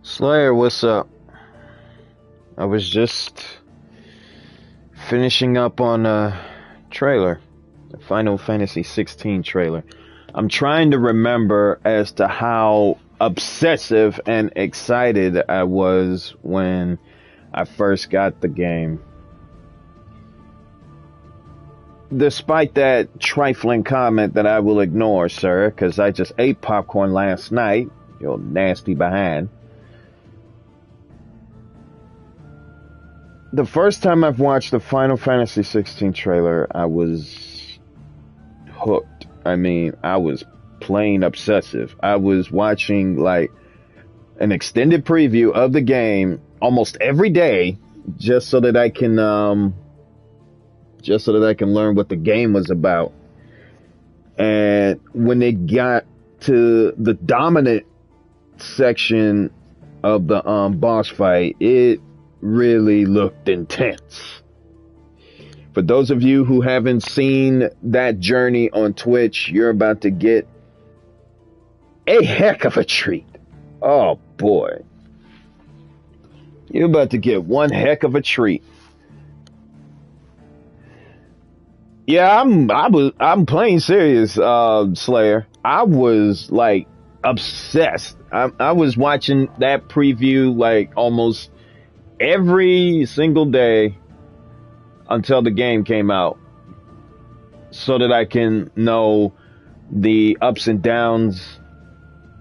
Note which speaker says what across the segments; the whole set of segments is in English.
Speaker 1: Slayer, what's up? I was just finishing up on a trailer, the Final Fantasy 16 trailer. I'm trying to remember as to how obsessive and excited I was when I first got the game. Despite that trifling comment that I will ignore, sir, because I just ate popcorn last night, you nasty behind. The first time I've watched the Final Fantasy 16 trailer, I was hooked. I mean, I was plain obsessive. I was watching like an extended preview of the game almost every day just so that I can learn what the game was about. And when they got to the dominant section of the boss fight, it really looked intense. For those of you who haven't seen that journey on Twitch, you're about to get a heck of a treat. Oh boy. You're about to get one heck of a treat. Yeah, I'm playing serious, Slayer. I was like obsessed. I was watching that preview like almost every single day until the game came out, so that I can know the ups and downs,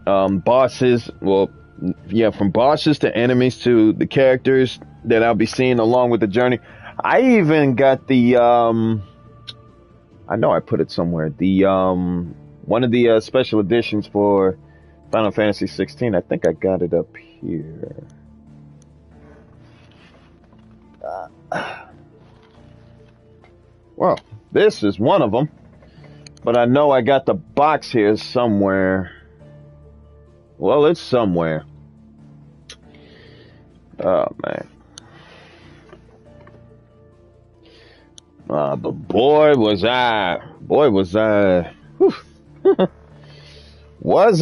Speaker 1: bosses. Well, yeah, from bosses to enemies to the characters that I'll be seeing along with the journey. I even got the I know I put it somewhere. The one of the special editions for Final Fantasy 16. I think I got it up here. Well, this is one of them, but I know I got the box here somewhere. Well, it's somewhere. Oh man. But boy was I, whew. was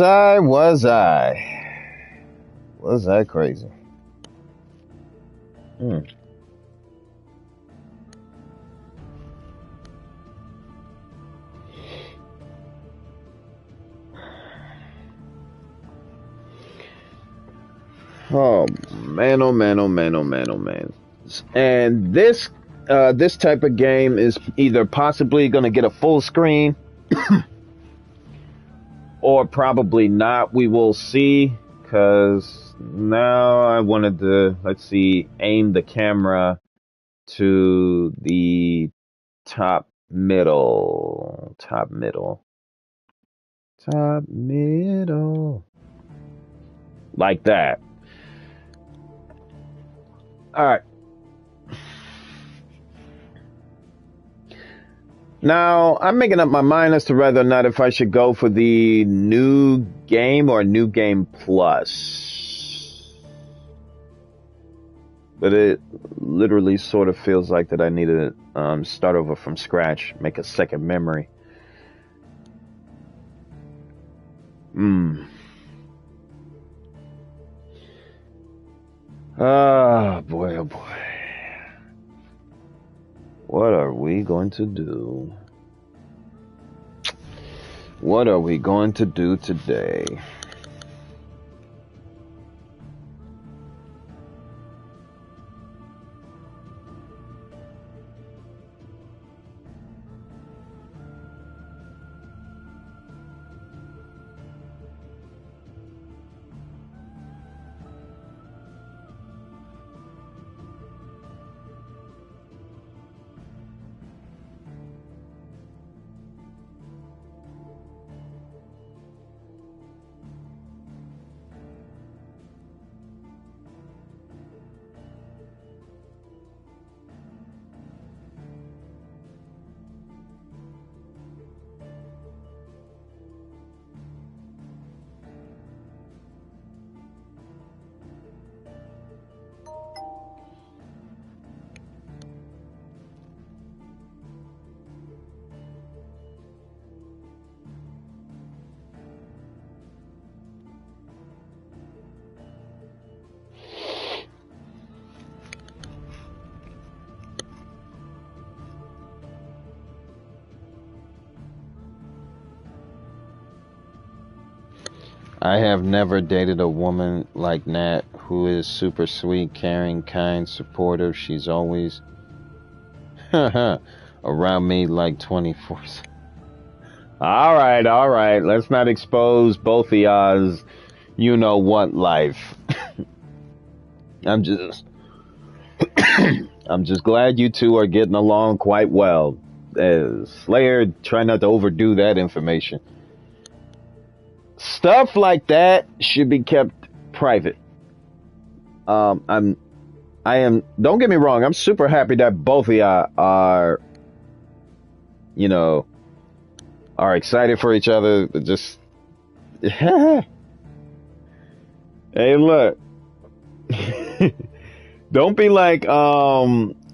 Speaker 1: I crazy. Oh man, oh man, oh man, oh man, oh man. And this type of game is either possibly going to get a full screen or probably not. We will see, because now I wanted to, let's see, aim the camera to the top middle, like that. All right. Now, I'm making up my mind as to whether or not if I should go for the new game or new game plus. But it literally sort of feels like that I need to start over from scratch, make a second memory. Ah, boy, oh boy. What are we going to do? What are we going to do today? I have never dated a woman like Nat, who is super sweet, caring, kind, supportive. She's always around me like 24. All right. Let's not expose both of y'all's you know what life. I'm just I'm just glad you two are getting along quite well. Slayer, try not to overdo that information. Stuff like that should be kept private. I am, don't get me wrong, I'm super happy that both of y'all are, you know, are excited for each other. Just, hey, look. Don't be like,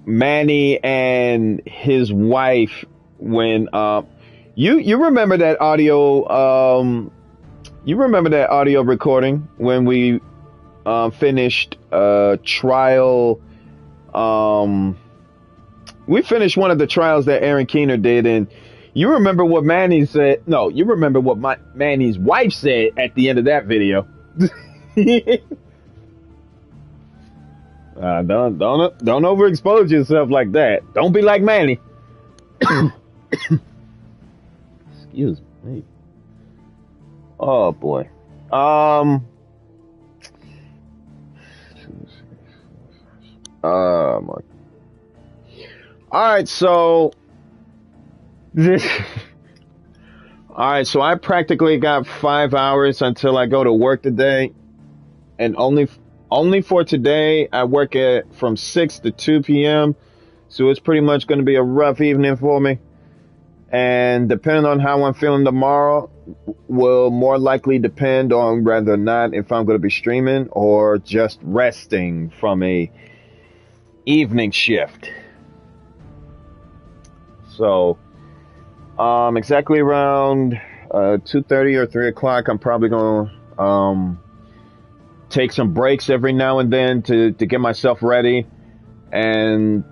Speaker 1: Manny and his wife when, you remember that audio, you remember that audio recording when we finished trial, we finished one of the trials that Aaron Keener did, and you remember what Manny said. No, you remember what Manny's wife said at the end of that video. Don't overexpose yourself like that. Don't be like Manny. Excuse me. Oh boy. Oh my. All right, so so I practically got 5 hours until I go to work today, and only for today I work from 6 to 2 p.m. So it's pretty much going to be a rough evening for me. And depending on how I'm feeling tomorrow will more likely depend on whether or not if I'm going to be streaming or just resting from a evening shift. So, exactly around 2:30 or 3 o'clock, I'm probably going to take some breaks every now and then to get myself ready. And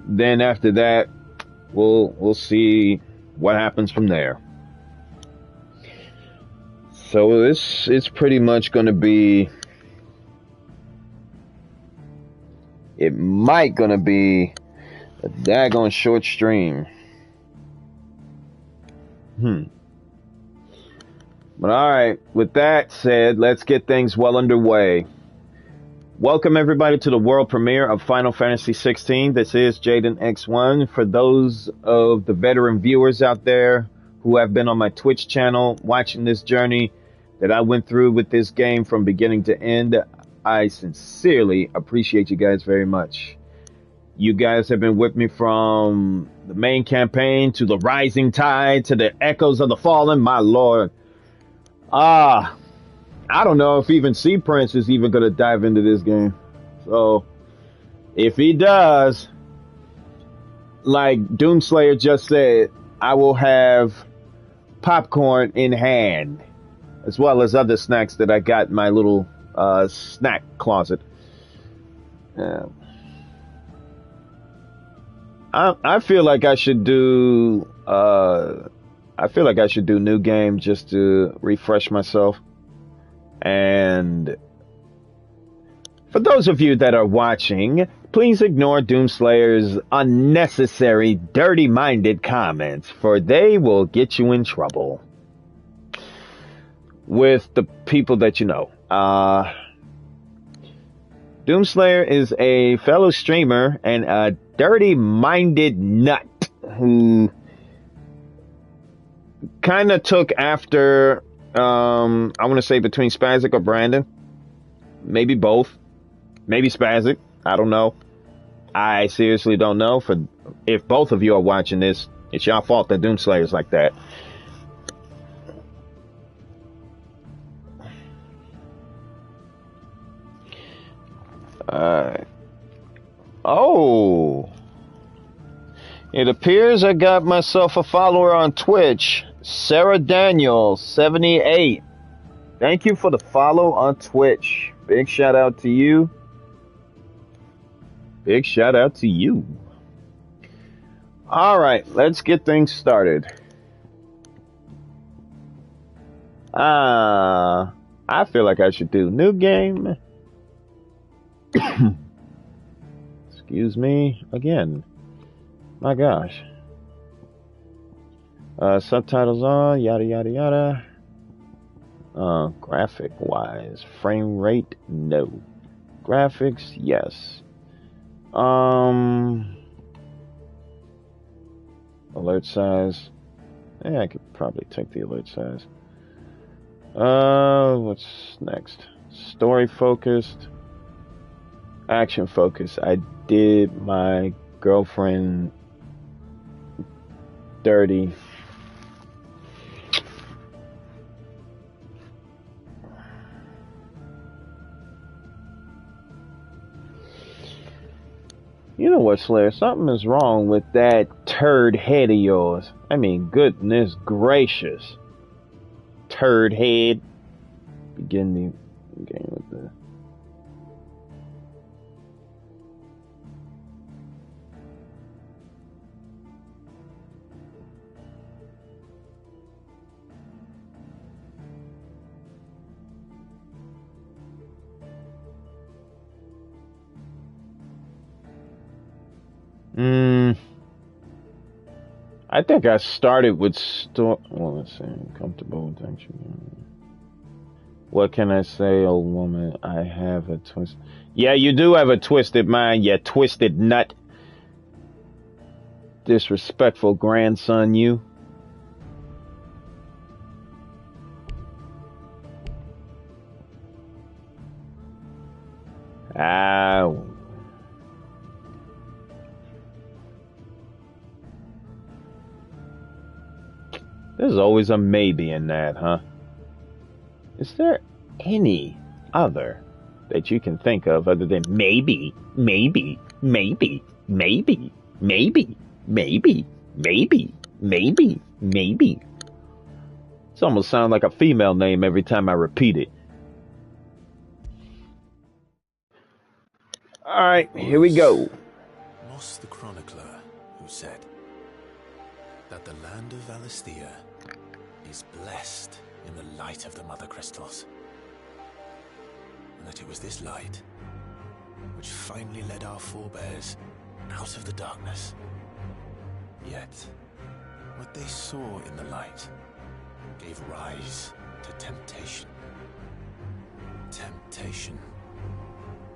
Speaker 1: then after that, we'll see what happens from there. So this is pretty much going to be, it might going to be a daggone short stream. But alright, with that said, let's get things well underway. Welcome everybody to the world premiere of Final Fantasy XVI. This is Jaden X1. For those of the veteran viewers out there who have been on my Twitch channel watching this journey that I went through with this game from beginning to end, I sincerely appreciate you guys very much. You guys have been with me from the main campaign to the Rising Tide to the Echoes of the Fallen, my lord. I don't know if even Sea Prince is even going to dive into this game. So, if he does, like Doomslayer just said, I will have popcorn in hand, as well as other snacks that I got in my little snack closet. I feel like I should do new game just to refresh myself. And for those of you that are watching, please ignore Doomslayer's unnecessary, dirty-minded comments, for they will get you in trouble with the people that you know. Doomslayer is a fellow streamer and a dirty-minded nut who kind of took after, I want to say between Spazic or Brandon. Maybe both. Maybe Spazic. I don't know. I seriously don't know. If both of you are watching this, it's your fault that Doomslayer's like that. Oh, it appears I got myself a follower on Twitch, Sarah Daniel 78. Thank you for the follow on Twitch. Big shout out to you. Big shout out to you. All right, let's get things started. I feel like I should do new game. Excuse me again. My gosh. Subtitles on, yada yada yada. Graphic wise, frame rate, no. Graphics, yes. Alert size. Yeah, I could probably take the alert size. What's next? Story focused. Action focused. I did my girlfriend dirty. You know what, Slayer? Something is wrong with that turd head of yours. I mean, goodness gracious. Turd head. Begin the game with the... I think I started with well, let's see. Comfortable with action. What can I say, old woman? I have a twist. Yeah, you do have a twisted mind, you twisted nut. Disrespectful grandson, you. Ow. There's always a maybe in that, huh? Is there any other that you can think of other than maybe, maybe, maybe, maybe, maybe, maybe, maybe, maybe, maybe? It's almost sounds like a female name every time I repeat it. Alright, here we go.
Speaker 2: Moss the Chronicler, who said that the land of Valisthea is blessed in the light of the Mother Crystals, and that it was this light which finally led our forebears out of the darkness. Yet, what they saw in the light gave rise to temptation. Temptation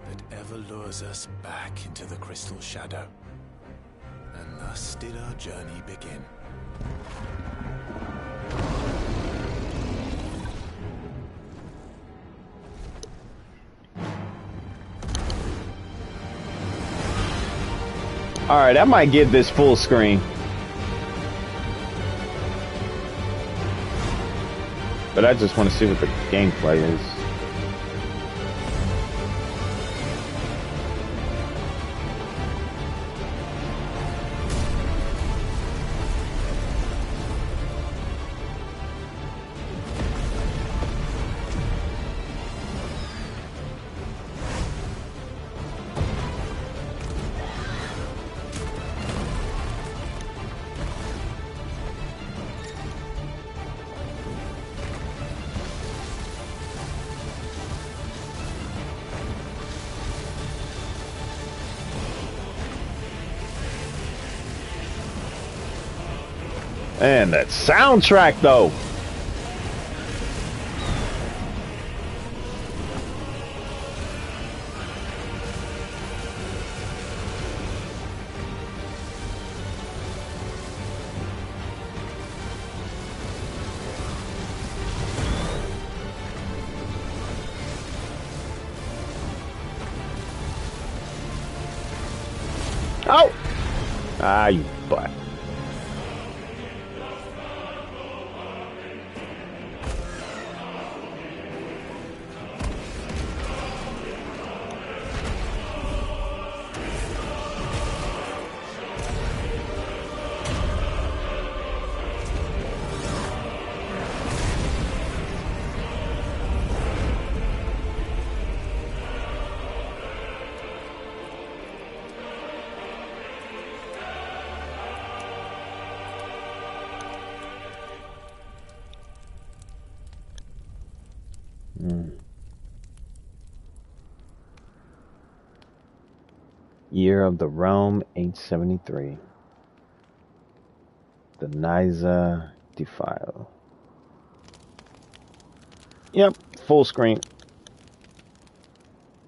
Speaker 2: that ever lures us back into the crystal shadow. And thus did our journey begin.
Speaker 1: Alright, I might give this full screen. But I just want to see what the gameplay is. And that soundtrack, though. Oh! Ah, you butt. Year of the Realm, 873. The Niza Defile. Yep, full screen.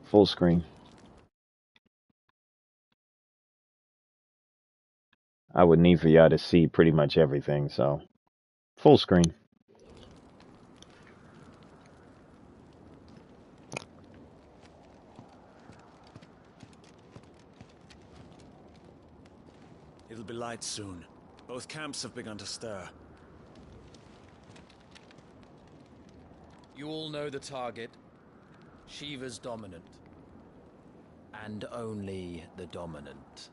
Speaker 1: Full screen. I would need for y'all to see pretty much everything, so full screen.
Speaker 3: It'll be light soon. Both camps have begun to stir.
Speaker 4: You all know the target. Shiva's dominant. And only the dominant.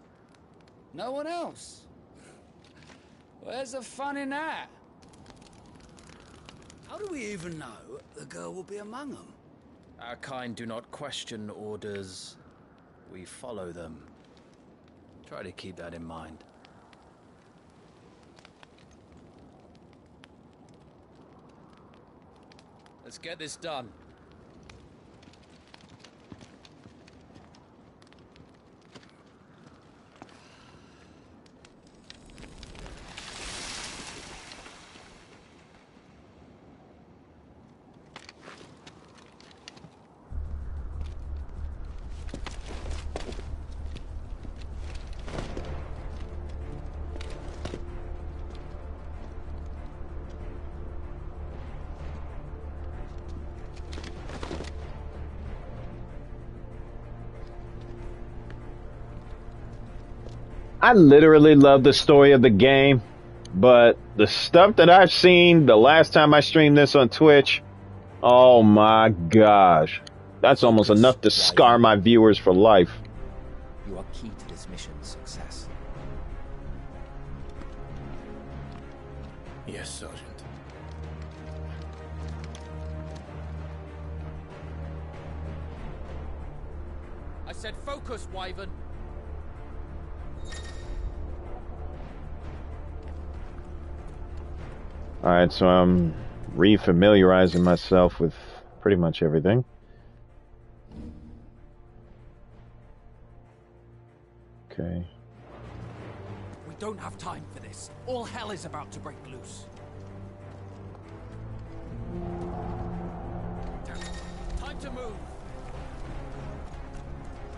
Speaker 5: No one else? Where's the fun in that? How do we even know the girl will be among them?
Speaker 4: Our kind do not question orders. We follow them. Try to keep that in mind. Let's get this done.
Speaker 1: I literally love the story of the game, but the stuff that I've seen the last time I streamed this on Twitch, oh my gosh. That's almost enough to scar my viewers for life.
Speaker 6: You are key to this mission's success.
Speaker 2: Yes, Sergeant.
Speaker 4: I said focus, Wyvern.
Speaker 1: Alright, so I'm re-familiarizing myself with pretty much everything. Okay.
Speaker 6: We don't have time for this. All hell is about to break loose.
Speaker 4: Time to move.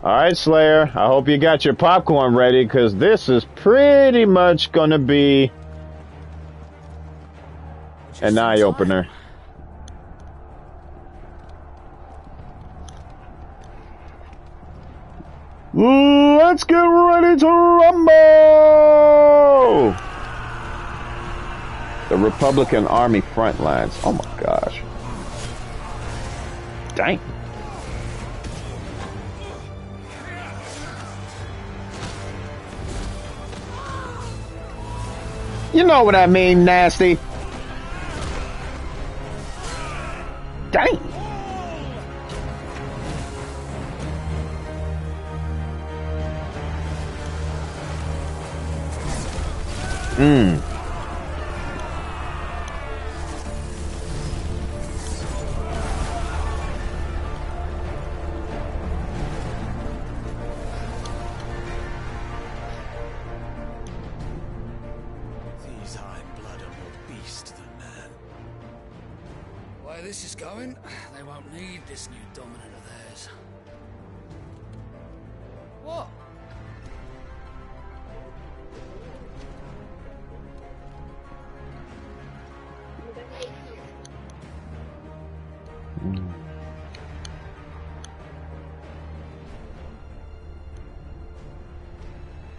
Speaker 1: Alright, Slayer, I hope you got your popcorn ready, because this is pretty much gonna be an eye-opener. Let's get ready to rumble! The Republican Army front lines. Oh my gosh. Dang. You know what I mean, nasty. Dang.
Speaker 3: These Iron Blood are more beast than man.
Speaker 5: The way this is going, they won't need this new dominant of theirs. What?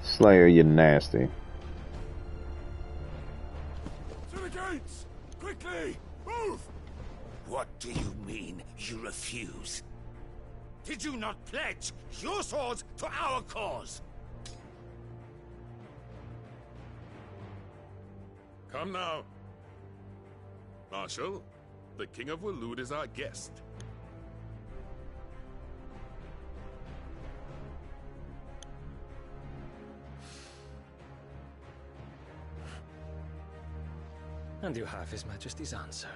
Speaker 1: Slayer, you nasty.
Speaker 3: To the gates! Quickly! Move!
Speaker 7: What do you mean, you refuse? Did you not pledge your swords to our cause?
Speaker 8: Come now. Marshal, the King of Waloed is our guest.
Speaker 6: And you have His Majesty's answer.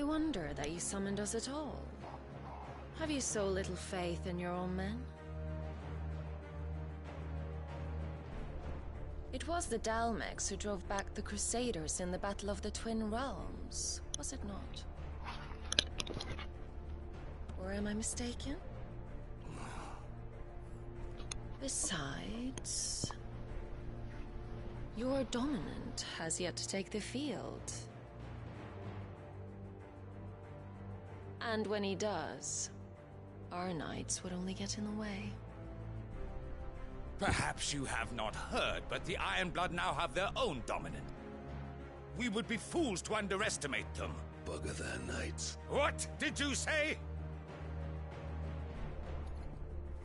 Speaker 9: wonder that you summoned us at all. Have you so little faith in your own men? It was the Dalmex who drove back the Crusaders in the Battle of the Twin Realms, was it not? Or am I mistaken? Besides, your dominant has yet to take the field. And when he does, our knights would only get in the way.
Speaker 7: Perhaps you have not heard, but the Ironblood now have their own dominant. We would be fools to underestimate them.
Speaker 10: Bugger their knights.
Speaker 7: What did you say?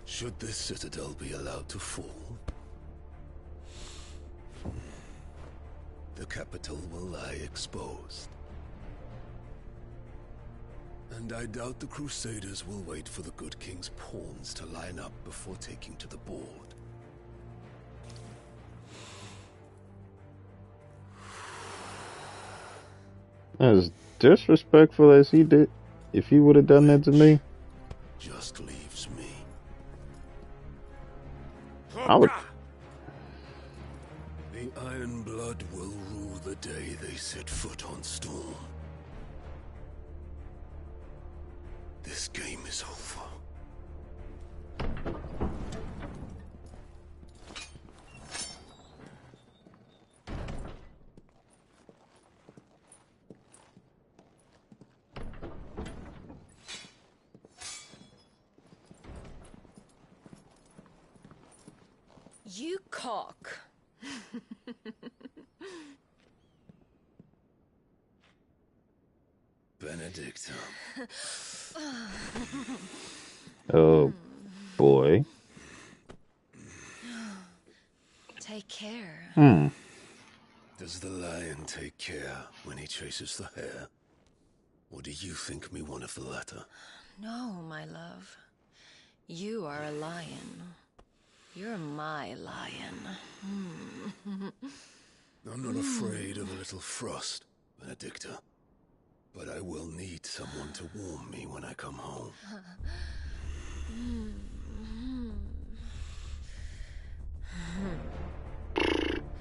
Speaker 10: Should this citadel be allowed to fall, the capital will lie exposed. And I doubt the Crusaders will wait for the good king's pawns to line up before taking to the board.
Speaker 1: As disrespectful as he did, if he would have done that to me,
Speaker 10: just leaves me.
Speaker 1: I would.
Speaker 10: The Ironblood will rule the day they set foot on Storm. This game is over.
Speaker 9: You cock.
Speaker 10: Benedicta.
Speaker 1: Oh, boy.
Speaker 9: Take care.
Speaker 10: Does the lion take care when he chases the hare? Or do you think me one of the latter?
Speaker 9: No, my love. You are a lion. You're my lion.
Speaker 10: I'm not afraid of a little frost, Benedicta. But I will need someone to warm me when I come home.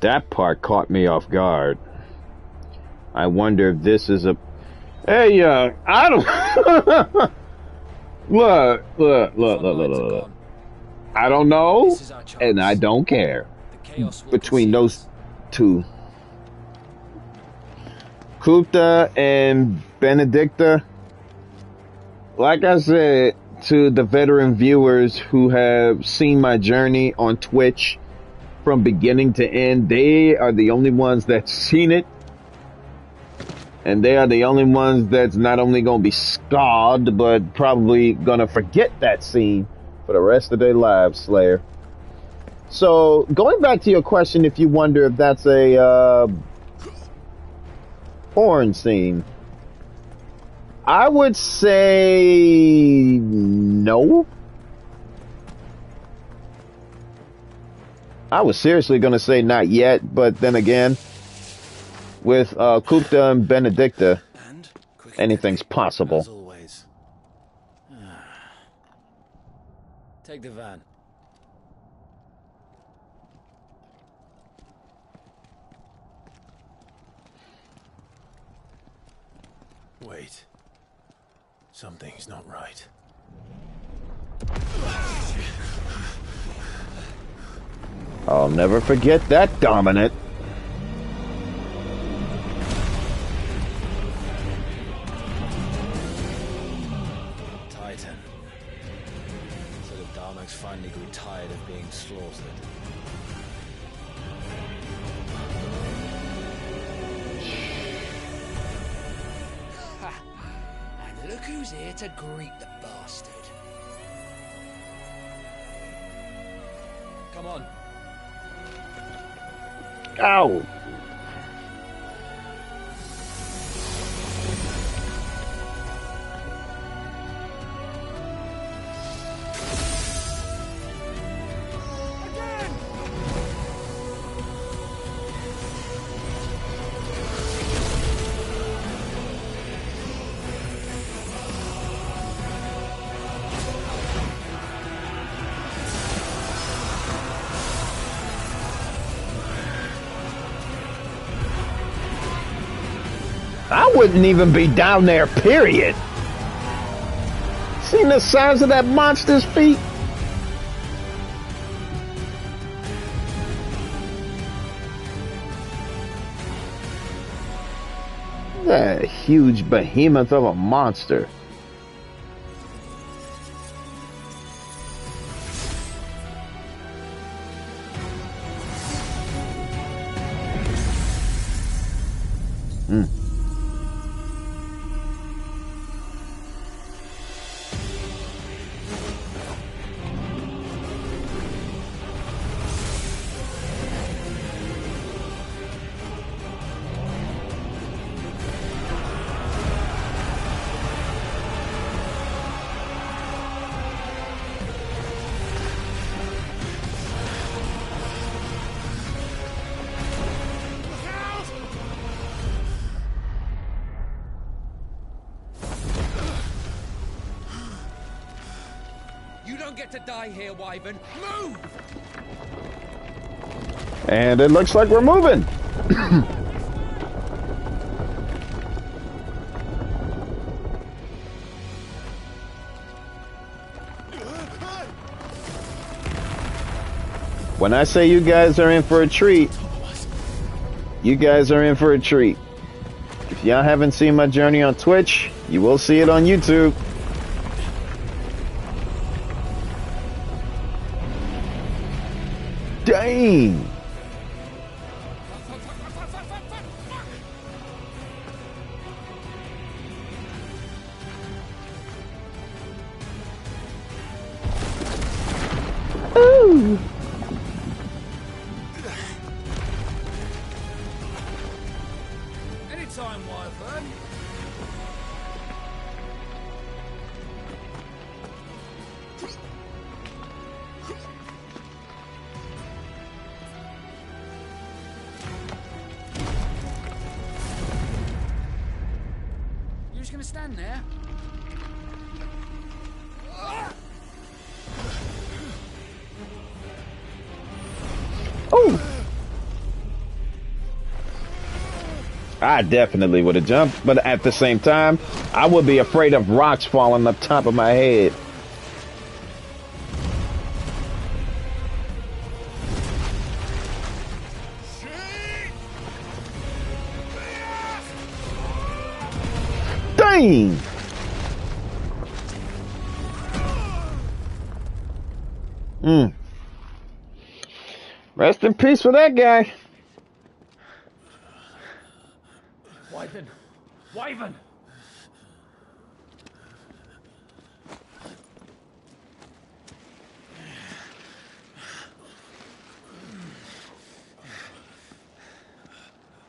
Speaker 1: That part caught me off guard. I wonder if this is a... Hey, I don't... Look. I don't know, and I don't care. Between those two. Kupta and Benedicta, like I said to the veteran viewers who have seen my journey on Twitch from beginning to end, they are the only ones that's seen it. And they are the only ones that's not only going to be scarred, but probably going to forget that scene for the rest of their lives, Slayer. So, going back to your question, if you wonder if that's a porn scene, I would say no. I was seriously going to say not yet, but then again, with Kupta and Benedicta, anything's possible.
Speaker 4: As always. Take the van.
Speaker 2: Wait. Something's not right.
Speaker 1: I'll never forget that dominant.
Speaker 4: Titan. So the Dalmex finally grew tired of being slaughtered.
Speaker 5: And look who's here to greet the bastard.
Speaker 4: Come on.
Speaker 1: Ow! I wouldn't even be down there, period. Seen the size of that monster's feet? That huge behemoth of a monster. Mm.
Speaker 6: To die here, Wyvern. Move!
Speaker 1: And it looks like we're moving. When I say you guys are in for a treat, you guys are in for a treat. If y'all haven't seen my journey on Twitch, you will see it on YouTube. Dang! Ooh!
Speaker 6: Anytime, Wyvern. You're just gonna stand there?
Speaker 1: Oh! I definitely would have jumped, but at the same time, I would be afraid of rocks falling up top of my head. Dang! Rest in peace for that guy.
Speaker 6: Wyvern! Wyvern!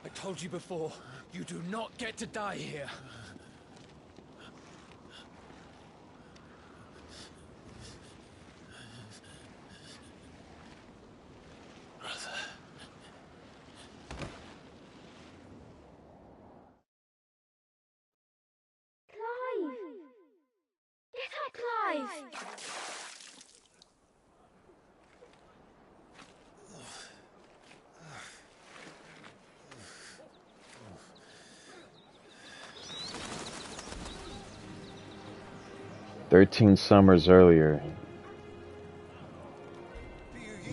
Speaker 6: I told you before, you do not get to die here.
Speaker 11: Clive!
Speaker 1: 13 summers earlier.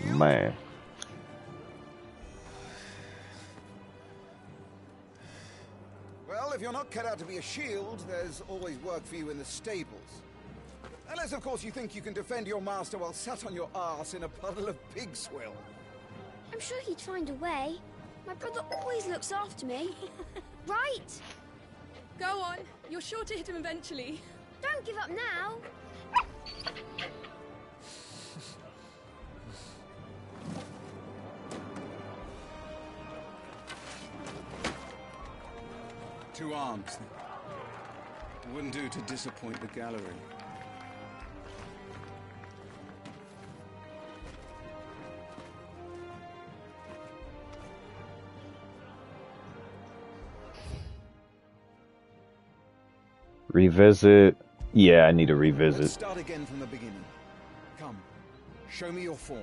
Speaker 1: Man.
Speaker 12: Well, if you're not cut out to be a shield, there's always work for you in the stables. Unless, of course, you think you can defend your master while sat on your arse in a puddle of pig swill.
Speaker 11: I'm sure he'd find a way. My brother always looks after me. Right?
Speaker 13: Go on. You're sure to hit him eventually.
Speaker 11: Don't give up now.
Speaker 12: Two arms. It wouldn't do to disappoint the gallery.
Speaker 1: Revisit. Yeah, I need to revisit.
Speaker 12: Let's start again from the beginning. Come, show me your form.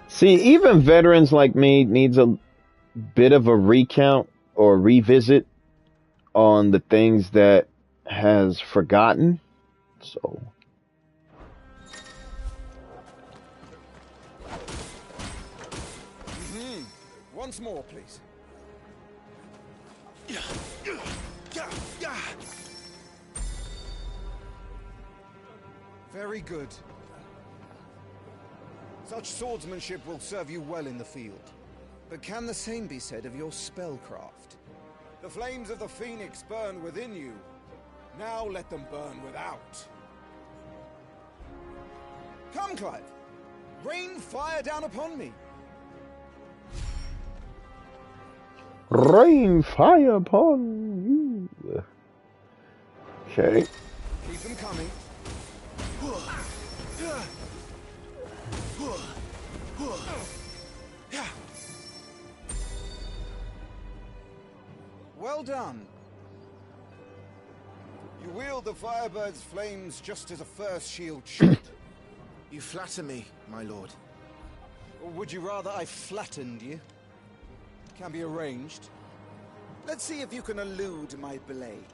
Speaker 1: See, even veterans like me needs a bit of a recount or revisit on the things that has forgotten. So
Speaker 12: once more, please. Very good. Such swordsmanship will serve you well in the field. But can the same be said of your spellcraft? The flames of the Phoenix burn within you. Now let them burn without. Come, Clive. Rain fire down upon me.
Speaker 1: rain fire upon you. Okay.
Speaker 12: Keep them coming. Well done. You wield the Firebird's flames just as a first shield should.
Speaker 14: You flatter me, my lord.
Speaker 12: Or would you rather I flattened you? Can be arranged. Let's see if you can elude my blade.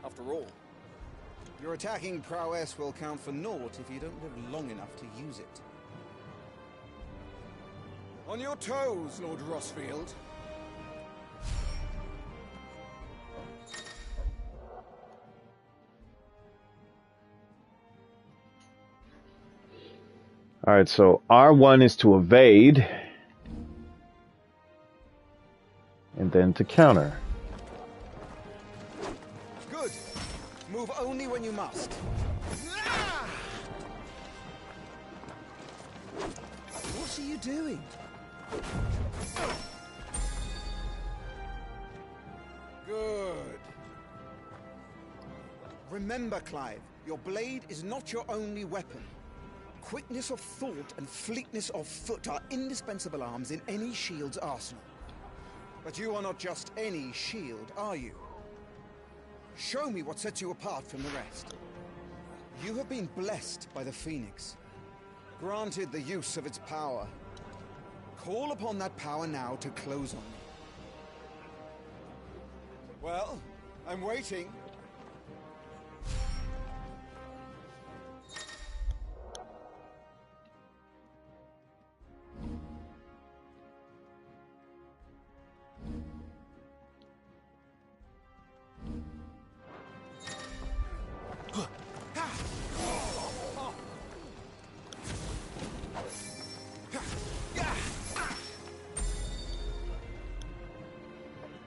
Speaker 12: After all, your attacking prowess will count for naught if you don't live long enough to use it. On your toes, Lord Rosfield.
Speaker 1: Alright, so R1 is to evade, and then to counter.
Speaker 12: Good. Move only when you must. What are you doing? Good. Remember, Clive, your blade is not your only weapon. Quickness of thought and fleetness of foot are indispensable arms in any shield's arsenal. But you are not just any shield, are you? Show me what sets you apart from the rest. You have been blessed by the Phoenix, granted the use of its power. Call upon that power now to close on me. Well, I'm waiting.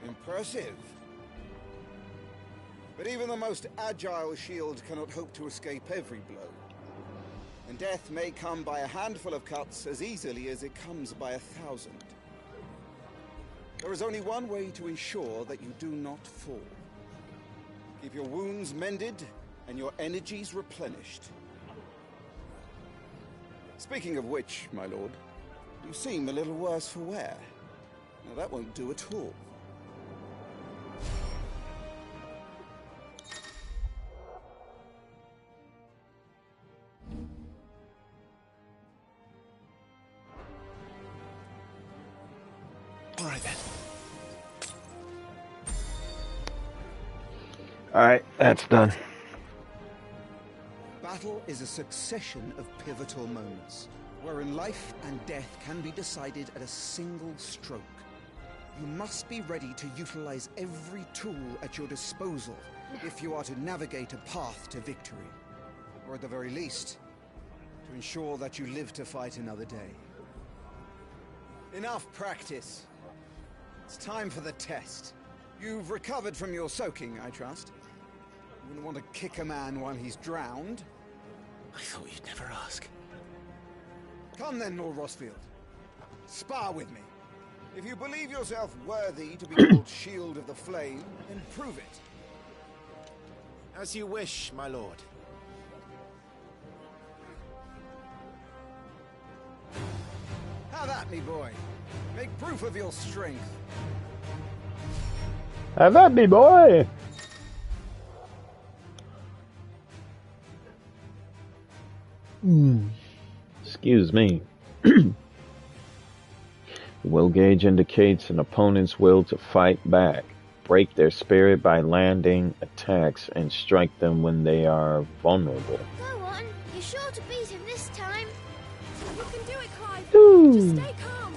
Speaker 12: Impressive. But even the most agile shield cannot hope to escape every blow. And death may come by a handful of cuts as easily as it comes by 1,000. There is only one way to ensure that you do not fall. Keep your wounds mended and your energies replenished. Speaking of which, my lord, you seem a little worse for wear. Now that won't do at all.
Speaker 14: Alright then.
Speaker 1: Alright, that's done.
Speaker 12: Battle is a succession of pivotal moments, wherein life and death can be decided at a single stroke. You must be ready to utilize every tool at your disposal if you are to navigate a path to victory, or at the very least, to ensure that you live to fight another day. Enough practice. It's time for the test. You've recovered from your soaking, I trust. You wouldn't want to kick a man while he's drowned.
Speaker 14: I thought you'd never ask.
Speaker 12: Come then, Lord Rosfield. Spar with me. If you believe yourself worthy to be called Shield of the Flame, then prove it.
Speaker 14: As you wish, my lord.
Speaker 12: Have at me, boy. Make proof of your strength.
Speaker 1: Have at me, boy! Excuse me. Will gauge indicates an opponent's will to fight back. Break their spirit by landing attacks and strike them when they are vulnerable.
Speaker 11: Go on, you're sure to beat him this time.
Speaker 13: You can do it, Clive.
Speaker 1: Ooh.
Speaker 13: Just stay calm.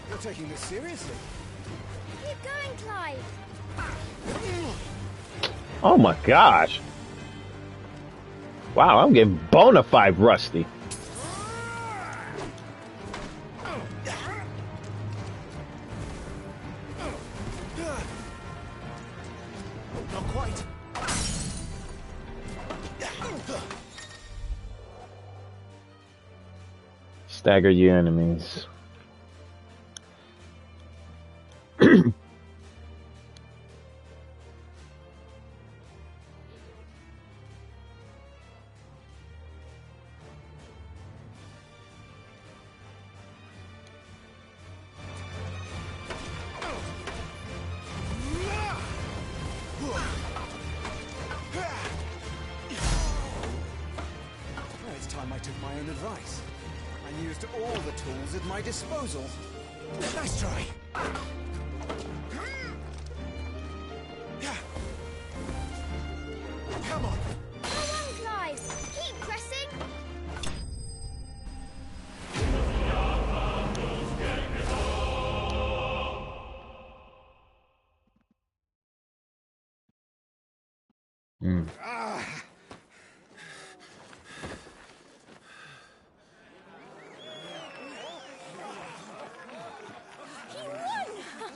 Speaker 12: You're taking this seriously.
Speaker 11: Keep going, Clive.
Speaker 1: Oh my gosh. Wow, I'm getting bona fide rusty.
Speaker 14: Not quite.
Speaker 1: Stagger your enemies.
Speaker 12: It's time I took my own advice and used all the tools at my disposal.
Speaker 14: Nice try. Come on.
Speaker 11: Go on, Clive. Keep pressing. He won!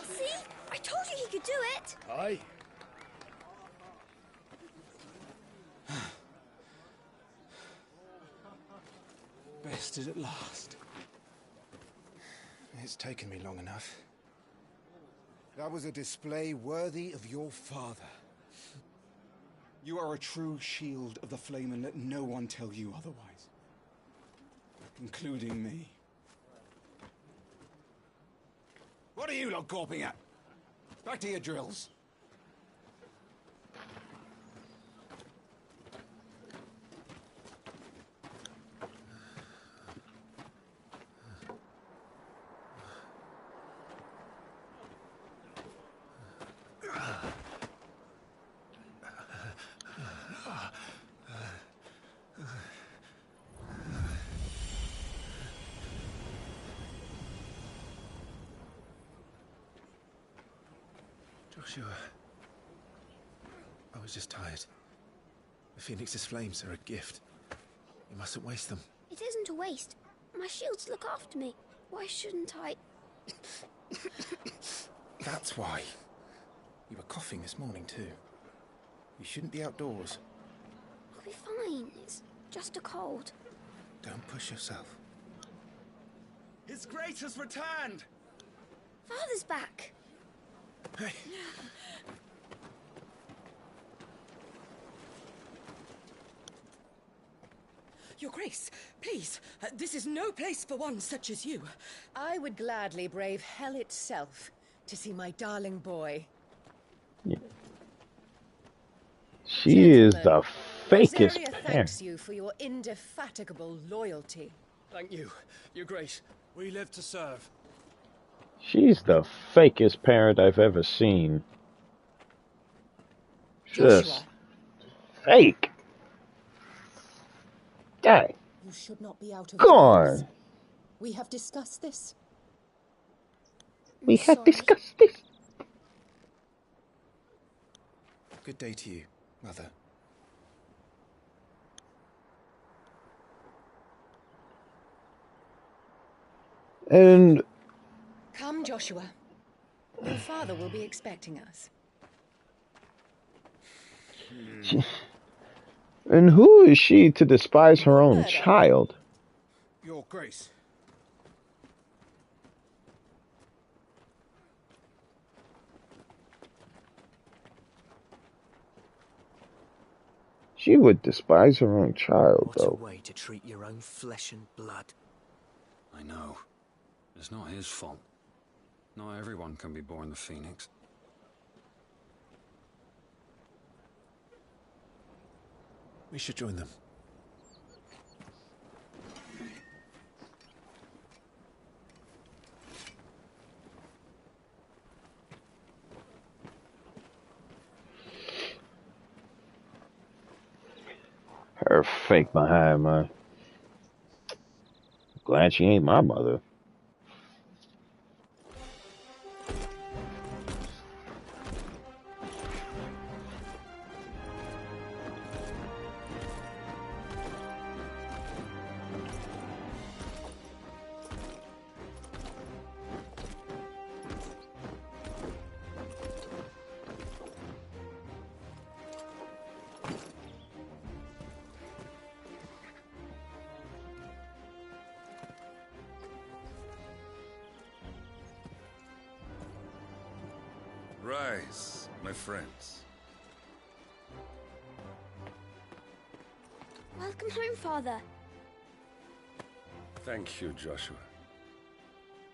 Speaker 11: See? I told you he could do it.
Speaker 5: Aye.
Speaker 14: Bested at last. It's taken me long enough.
Speaker 12: That was a display worthy of your father. You are a true shield of the flame, and let no one tell you otherwise. Including me. What are you lot gawping at? Back to your drills.
Speaker 14: Joshua. I was just tired. The Phoenix's flames are a gift. You mustn't waste them.
Speaker 11: It isn't a waste. My shields look after me. Why shouldn't I?
Speaker 14: That's why. You were coughing this morning too. You shouldn't be outdoors.
Speaker 11: I'll be fine. It's just a cold.
Speaker 14: Don't push yourself.
Speaker 5: His Grace has returned!
Speaker 11: Father's back.
Speaker 14: Hey.
Speaker 15: Your Grace, please, this is no place for one such as you. I would gladly brave hell itself to see my darling boy.
Speaker 1: Yeah. She is the fakest
Speaker 15: Rosaria
Speaker 1: parent.
Speaker 15: thanks you for your indefatigable loyalty.
Speaker 3: Thank you, Your Grace. We live to serve.
Speaker 1: She's the fakest parent I've ever seen. Just fake. Dang.
Speaker 15: You should not be out of
Speaker 1: Gone.
Speaker 15: place. We have discussed this.
Speaker 1: We have discussed this.
Speaker 14: Good day to you, Mother.
Speaker 1: And
Speaker 15: Come, Joshua. Your father will be expecting us.
Speaker 1: and who is she to despise her own child?
Speaker 12: Your Grace.
Speaker 1: She would despise her own child, though.
Speaker 16: What a way to treat your own flesh and blood.
Speaker 17: I know. It's not his fault. Not everyone can be born the Phoenix.
Speaker 14: We should join them.
Speaker 1: Her fake behind, man. Glad she ain't my mother.
Speaker 17: Rise, my friends.
Speaker 11: Welcome home, Father.
Speaker 17: Thank you, Joshua.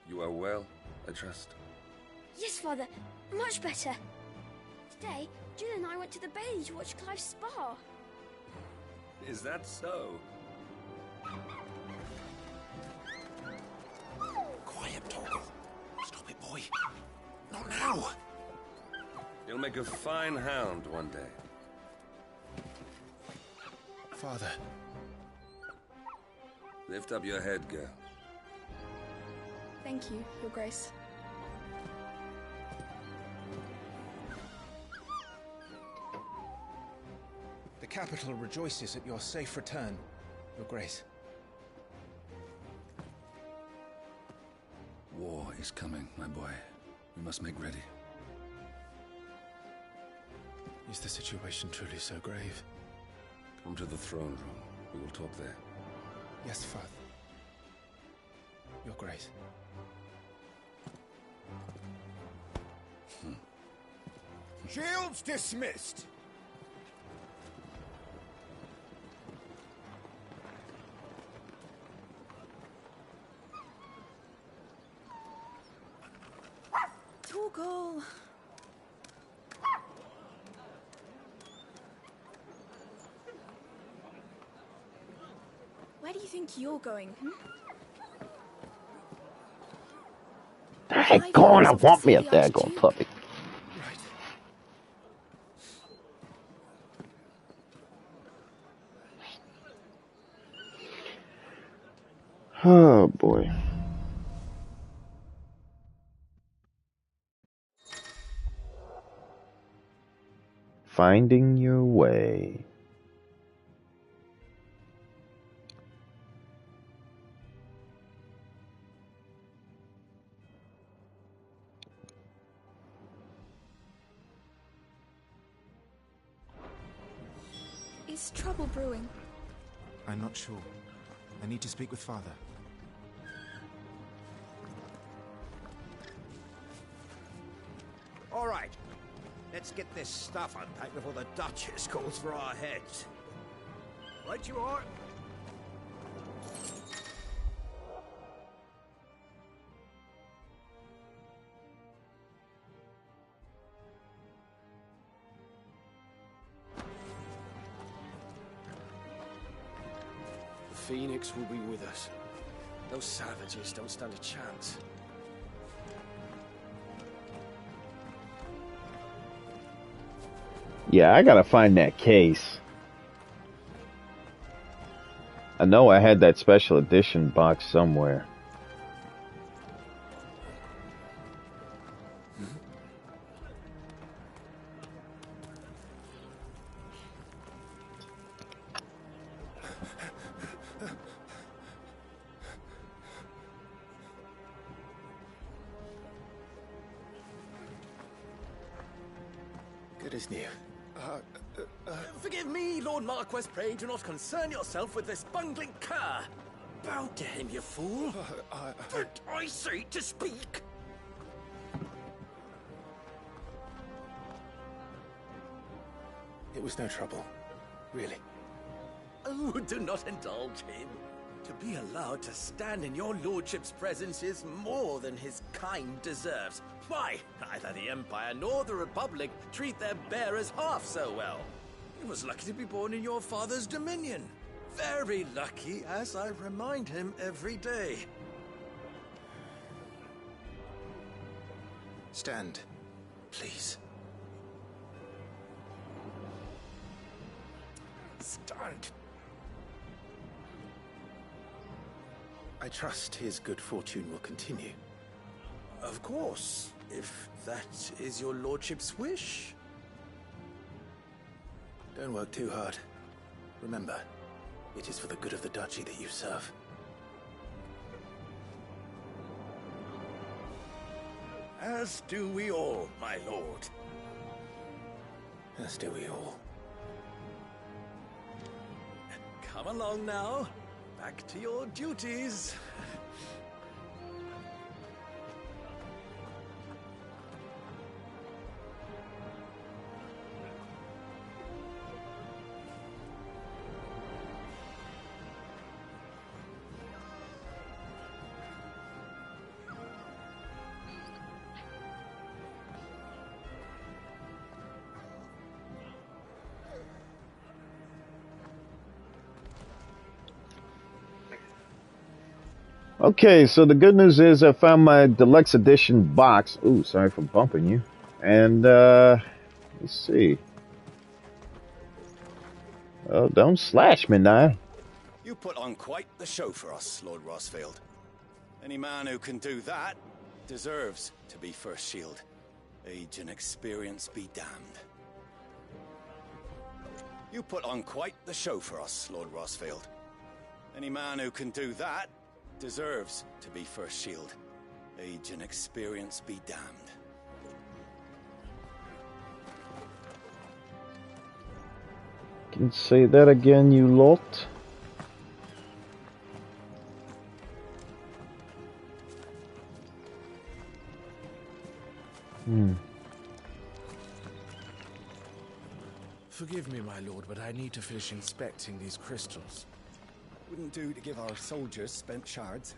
Speaker 17: You are well, I trust?
Speaker 11: Yes, Father. Much better. Today, Jill and I went to the Bailey to watch Clive's spa.
Speaker 17: Is that so?
Speaker 14: Quiet, Torgal. Stop it, boy. Not now.
Speaker 17: You'll make a fine hound one day.
Speaker 14: Father.
Speaker 17: Lift up your head, girl.
Speaker 13: Thank you, Your Grace.
Speaker 14: The capital rejoices at your safe return, Your Grace.
Speaker 18: War is coming, my boy. We must make ready.
Speaker 14: Is the situation truly so grave?
Speaker 17: Come to the throne room. We will talk there.
Speaker 14: Yes, Father. Your Grace.
Speaker 12: Shields dismissed.
Speaker 13: Torgal. Where do you think you're going,
Speaker 1: Hey, going, I want me a daggone puppy. Oh boy. Finding your way.
Speaker 13: Is trouble brewing?
Speaker 14: I'm not sure. I need to speak with Father.
Speaker 7: All right. Let's get this stuff unpacked before the Duchess calls for our heads. Right you are.
Speaker 3: The Phoenix will be with us. Those savages don't stand a chance.
Speaker 1: Yeah, I gotta find that case. I know I had that special edition box somewhere.
Speaker 3: Good as new. Forgive me, Lord Marquess, pray do not concern yourself with this bungling cur. Bow to him, you fool. Did I say to speak?
Speaker 14: It was no trouble. Really.
Speaker 3: Oh, do not indulge him. To be allowed to stand in your lordship's presence is more than his kind deserves. Why, neither the Empire nor the Republic treat their bearers half so well. He was lucky to be born in your father's dominion. Very lucky, as I remind him every day.
Speaker 14: Stand, please.
Speaker 3: Stand.
Speaker 14: I trust his good fortune will continue.
Speaker 3: Of course, if that is your lordship's wish.
Speaker 14: Don't work too hard. Remember, it is for the good of the duchy that you serve.
Speaker 3: As do we all, my lord.
Speaker 14: As do we all.
Speaker 3: Come along now. Back to your duties.
Speaker 1: Okay, so the good news is I found my deluxe edition box. Ooh, sorry for bumping you. And, let's see. Oh, don't slash me now.
Speaker 3: You put on quite the show for us, Lord Rosfield. Any man who can do that deserves to be first shield. Age and experience be damned. You put on quite the show for us, Lord Rosfield. Any man who can do that deserves to be first shield. Age and experience be damned.
Speaker 1: Can you say that again, you lot?
Speaker 19: Forgive me, my lord, but I need to finish inspecting these crystals.
Speaker 3: Wouldn't do to give our soldiers spent shards.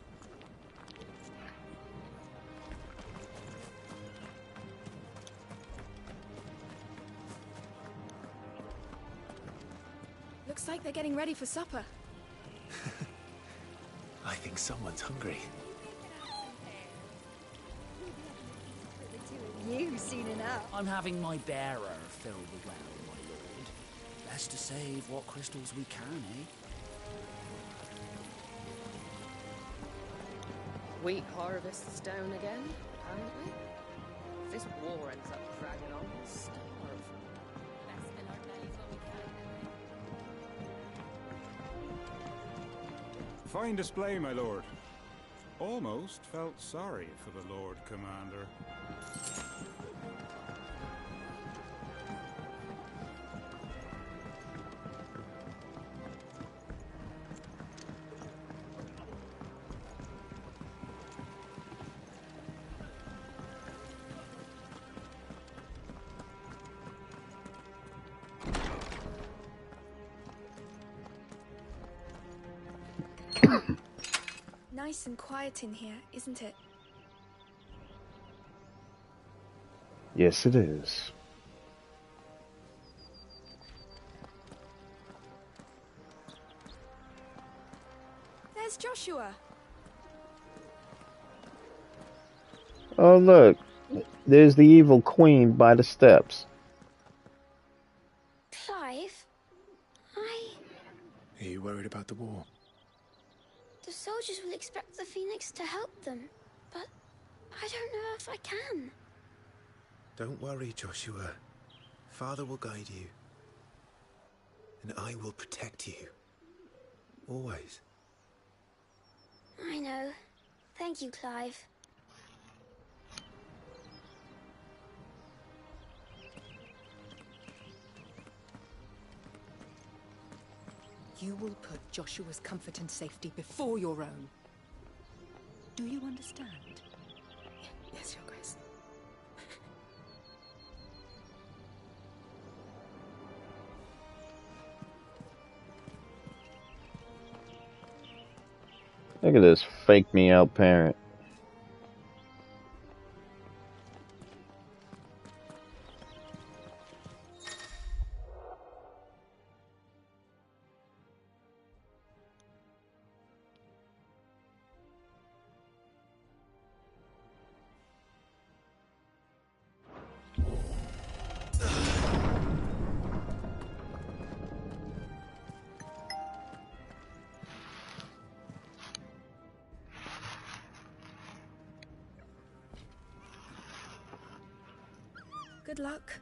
Speaker 13: Looks like they're getting ready for supper.
Speaker 14: I think someone's hungry.
Speaker 20: You've seen enough.
Speaker 6: I'm having my bearer fill the well, my lord. Best to save what crystals we can, eh?
Speaker 15: Wheat harvests down again, apparently. If this war ends up dragging on, we'll starve. Best fill our bellies when we can.
Speaker 21: Fine display, my lord. Almost felt sorry for the Lord Commander.
Speaker 13: Nice and quiet in here, isn't it?
Speaker 1: Yes, it is.
Speaker 13: There's Joshua.
Speaker 1: Oh, look. There's the evil queen by the steps.
Speaker 11: Clive,
Speaker 14: Are you worried about the war?
Speaker 11: the soldiers will expect the Phoenix to help them, but I don't know if I can.
Speaker 14: Don't worry, Joshua. Father will guide you. And I will protect you. Always.
Speaker 11: I know. Thank you, Clive.
Speaker 15: You will put Joshua's comfort and safety before your own. Do you understand? Yes, Your Grace.
Speaker 1: Look at this fake me out parent.
Speaker 13: Good luck.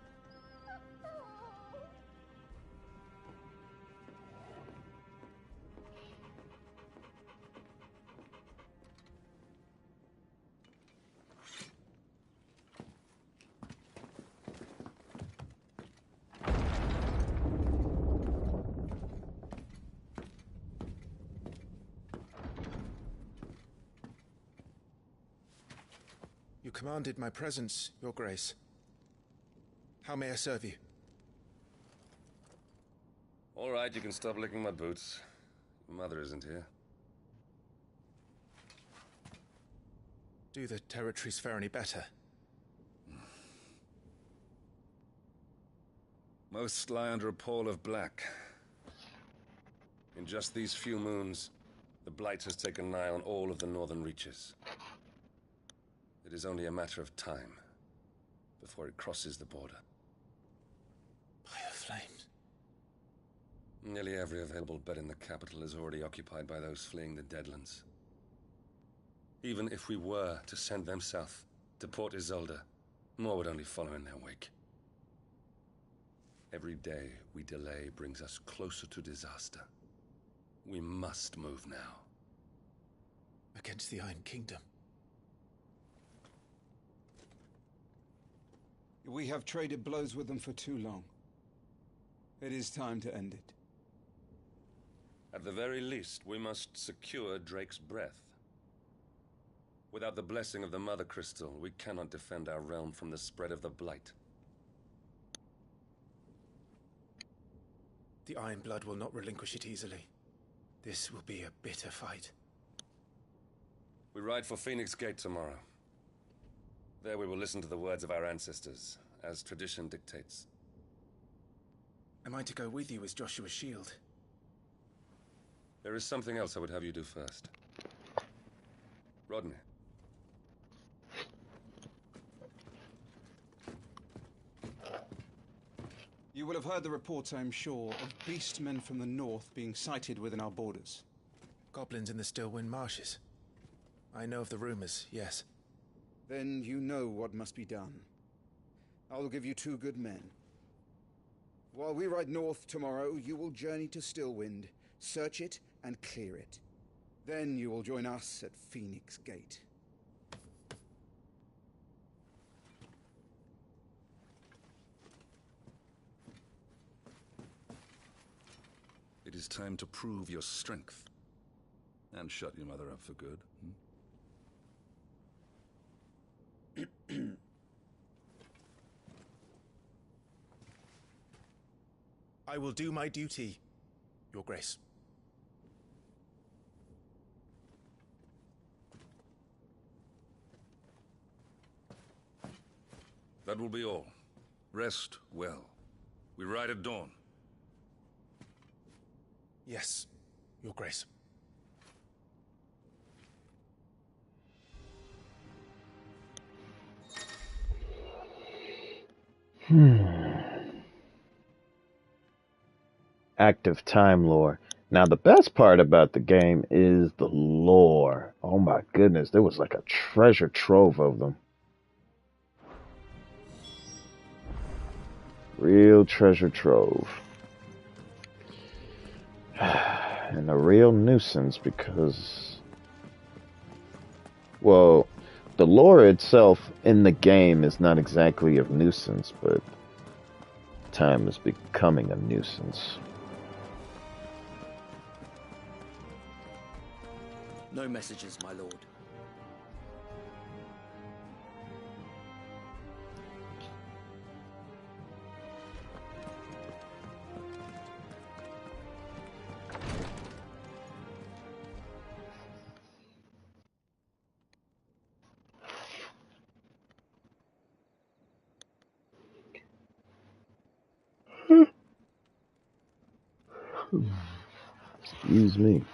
Speaker 14: You commanded my presence, Your Grace. How may I serve you?
Speaker 17: All right, you can stop licking my boots. Your mother isn't here.
Speaker 14: Do the territories fare any better?
Speaker 17: Most lie under a pall of black. In just these few moons, the Blight has taken nigh on all of the northern reaches. It is only a matter of time before it crosses the border.
Speaker 14: By the flames.
Speaker 17: Nearly every available bed in the capital is already occupied by those fleeing the Deadlands. Even if we were to send them south, to Port Isolde, more would only follow in their wake. Every day we delay brings us closer to disaster. We must move now.
Speaker 14: Against the Iron Kingdom?
Speaker 12: We have traded blows with them for too long. It is time to end it.
Speaker 17: At the very least, we must secure Drake's breath. Without the blessing of the Mother Crystal, we cannot defend our realm from the spread of the Blight.
Speaker 14: The Iron Blood will not relinquish it easily. This will be a bitter fight.
Speaker 17: We ride for Phoenix Gate tomorrow. There we will listen to the words of our ancestors, as tradition dictates.
Speaker 14: Am I to go with you as Joshua's shield?
Speaker 17: There is something else I would have you do first. Rodney.
Speaker 12: You will have heard the reports, I am sure, of beastmen from the north being sighted within our borders.
Speaker 14: Goblins in the Stillwind Marshes. I know of the rumors, yes.
Speaker 12: Then you know what must be done. I will give you 2 good men. While we ride north tomorrow, you will journey to Stillwind, search it and clear it. Then you will join us at Phoenix Gate.
Speaker 18: It is time to prove your strength. And shut your mother up for good.
Speaker 14: I will do my duty, Your Grace.
Speaker 18: That will be all. Rest well. We ride at dawn.
Speaker 14: Yes, Your Grace.
Speaker 1: Active time lore. Now, the best part about the game is the lore. Oh my goodness, there was like a treasure trove of them. Real treasure trove. And a real nuisance because, well, the lore itself in the game is not exactly a nuisance, but time is becoming a nuisance.
Speaker 6: No messages, my lord.
Speaker 1: Excuse me.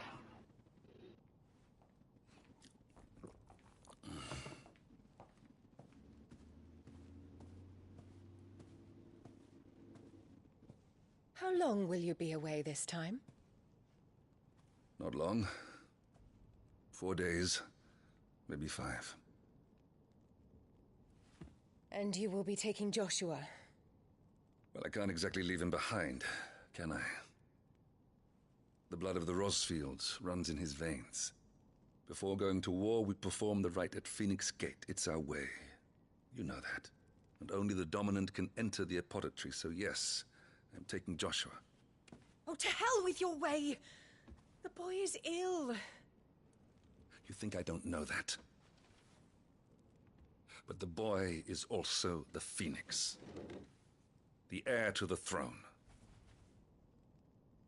Speaker 15: How long will you be away this time?
Speaker 18: Not long. 4 days, maybe 5.
Speaker 15: And you will be taking Joshua?
Speaker 18: Well, I can't exactly leave him behind, can I? The blood of the Rosfields runs in his veins. Before going to war, we perform the rite at Phoenix Gate. It's our way. You know that. And only the dominant can enter the apothecary, so yes, I'm taking Joshua.
Speaker 15: Oh, to hell with your way! The boy is ill.
Speaker 18: You think I don't know that? But the boy is also the Phoenix. The heir to the throne.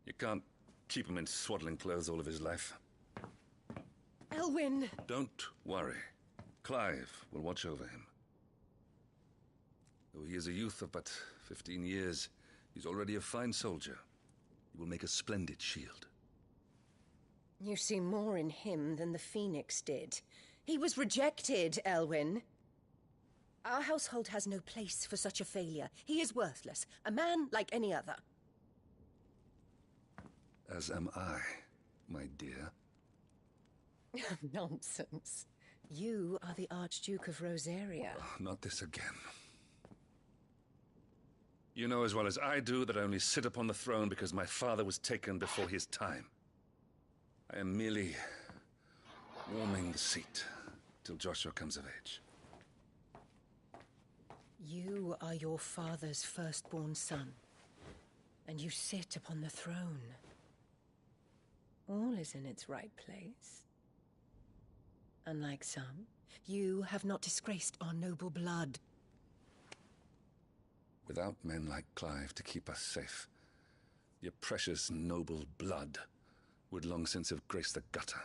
Speaker 18: You can't keep him in swaddling clothes all of his life.
Speaker 15: Elwyn!
Speaker 18: Don't worry. Clive will watch over him. Though he is a youth of but 15 years, he's already a fine soldier. He will make a splendid shield.
Speaker 15: You see more in him than the Phoenix did. He was rejected, Elwyn. Our household has no place for such a failure. He is worthless, a man like any other.
Speaker 18: As am I, my dear.
Speaker 15: Nonsense. You are the Archduke of Rosaria.
Speaker 18: Oh, not this again. You know as well as I do that I only sit upon the throne because my father was taken before his time. I am merely warming the seat till Joshua comes of age.
Speaker 15: You are your father's firstborn son, and you sit upon the throne. All is in its right place. Unlike some, you have not disgraced our noble blood.
Speaker 18: Without men like Clive to keep us safe, your precious noble blood would long since have graced the gutter.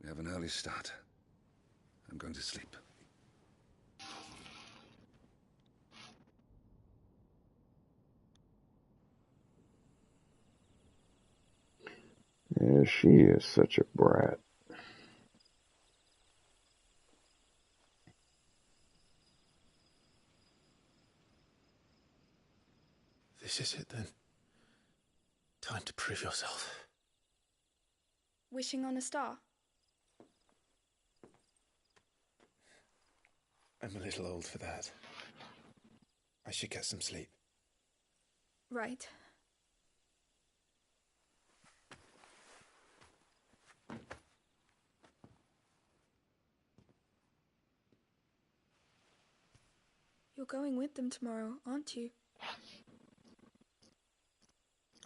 Speaker 18: We have an early start. I'm going to sleep.
Speaker 1: Yeah, she is such a brat.
Speaker 2: This is it then. Time to prove yourself.
Speaker 13: Wishing on a star?
Speaker 14: I'm a little old for that. I should get some sleep.
Speaker 13: Right. You're going with them tomorrow, aren't you?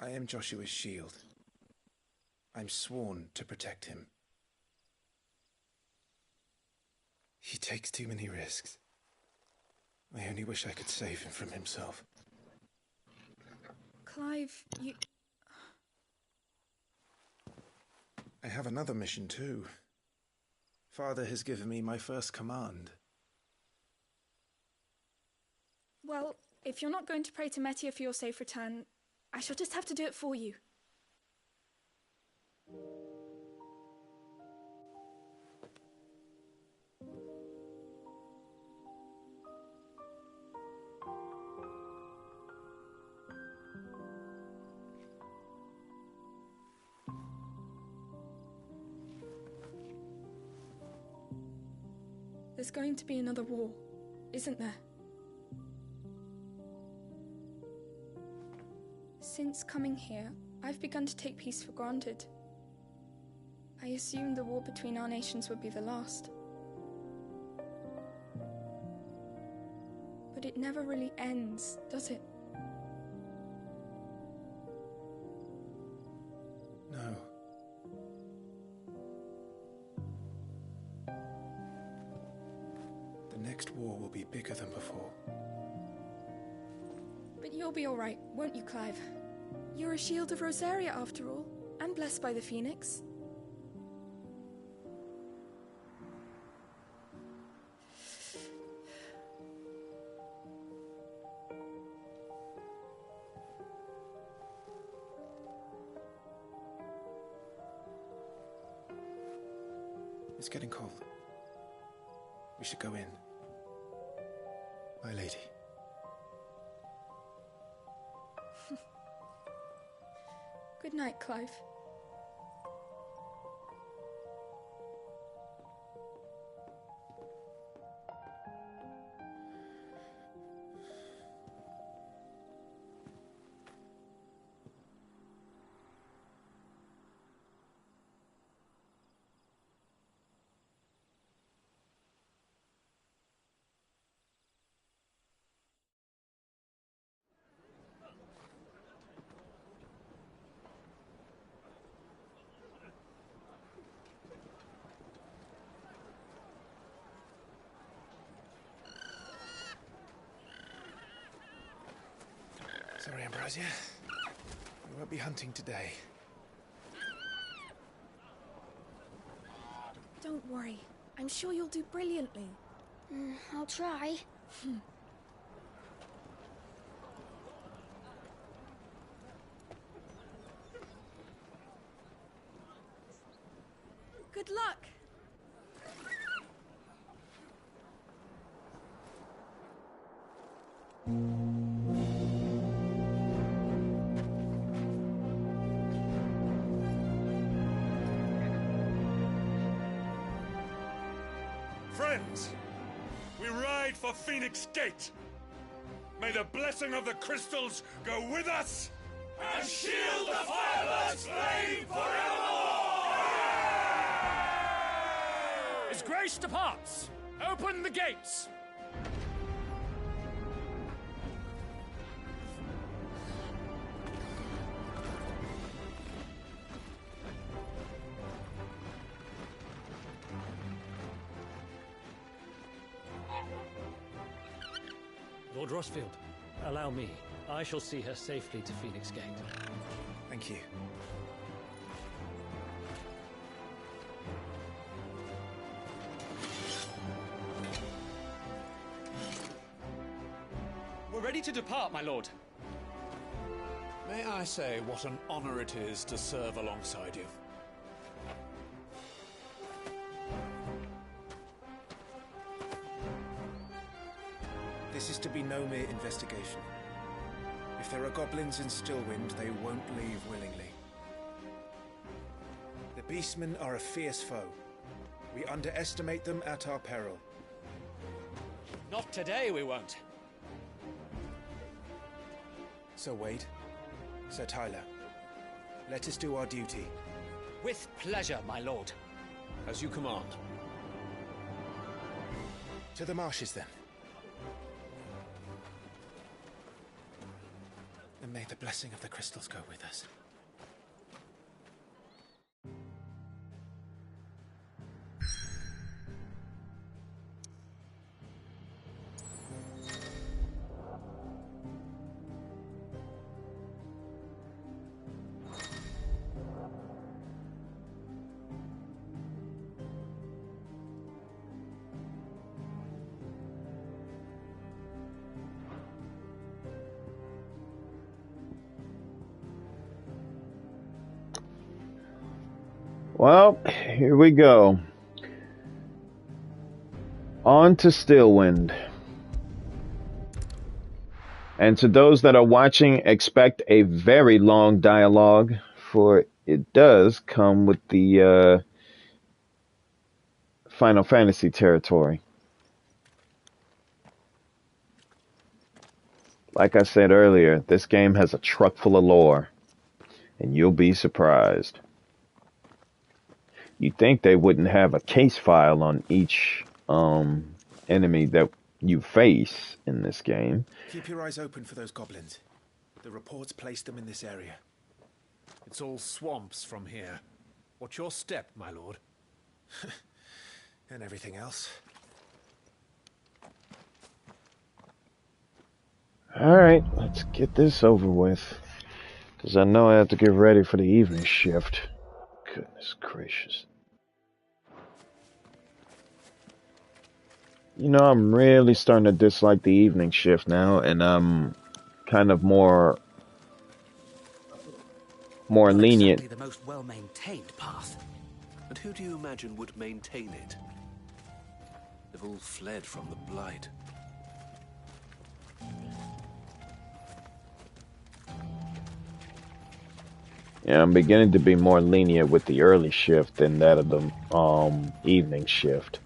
Speaker 14: I am Joshua's shield. I'm sworn to protect him. He takes too many risks. I only wish I could save him from himself.
Speaker 13: Clive, you...
Speaker 14: I have another mission too. Father has given me my first command.
Speaker 13: Well, if you're not going to pray to Metia for your safe return, I shall just have to do it for you. There's going to be another war, isn't there? Since coming here, I've begun to take peace for granted. I assumed the war between our nations would be the last. But it never really ends, does it?
Speaker 14: No. The next war will be bigger than before.
Speaker 13: But you'll be alright, won't you, Clive? You're a shield of Rosaria, after all, and blessed by the Phoenix.
Speaker 14: It's getting cold. We should go in. My lady.
Speaker 13: Good night, Clive.
Speaker 14: Sorry, Ambrosia. We won't be hunting today.
Speaker 13: Don't worry. I'm sure you'll do brilliantly.
Speaker 11: I'll try.
Speaker 13: Good luck.
Speaker 8: Friends, we ride for Phoenix Gate. May the blessing of the crystals go with us and shield the Firebird's flame forevermore!
Speaker 4: His Grace departs! Open the gates!
Speaker 20: Lord Rosfield, allow me. I shall see her safely to Phoenix Gate.
Speaker 14: Thank you.
Speaker 22: We're ready to depart, my lord.
Speaker 23: May I say what an honor it is to serve alongside you?
Speaker 14: This is to be no mere investigation. If there are goblins in Stillwind, they won't leave willingly. The Beastmen are a fierce foe. We underestimate them at our peril.
Speaker 22: Not today, we won't.
Speaker 14: Sir Wade, Sir Tyler, let us do our duty.
Speaker 22: With pleasure, my lord.
Speaker 23: As you command.
Speaker 14: To the marshes, then. And may the blessing of the crystals go with us.
Speaker 1: Well, here we go. On to Stillwind. And to those that are watching, expect a very long dialogue, for it does come with the Final Fantasy territory. Like I said earlier, this game has a truck full of lore, and you'll be surprised. You'd think they wouldn't have a case file on each enemy that you face in this game.
Speaker 14: Keep your eyes open for those goblins. The reports place them in this area.
Speaker 23: It's all swamps from here. What's your step, my lord?
Speaker 14: And everything else.
Speaker 1: Alright, let's get this over with. Because I know I have to get ready for the evening shift. Goodness gracious. You know, I'm really starting to dislike the evening shift now, and I'm kind of more lenient.
Speaker 16: Exactly the most well-maintained path.
Speaker 10: And who do you imagine would maintain it? They've all fled from the Blight.
Speaker 1: Yeah, I'm beginning to be more lenient with the early shift than that of the evening shift.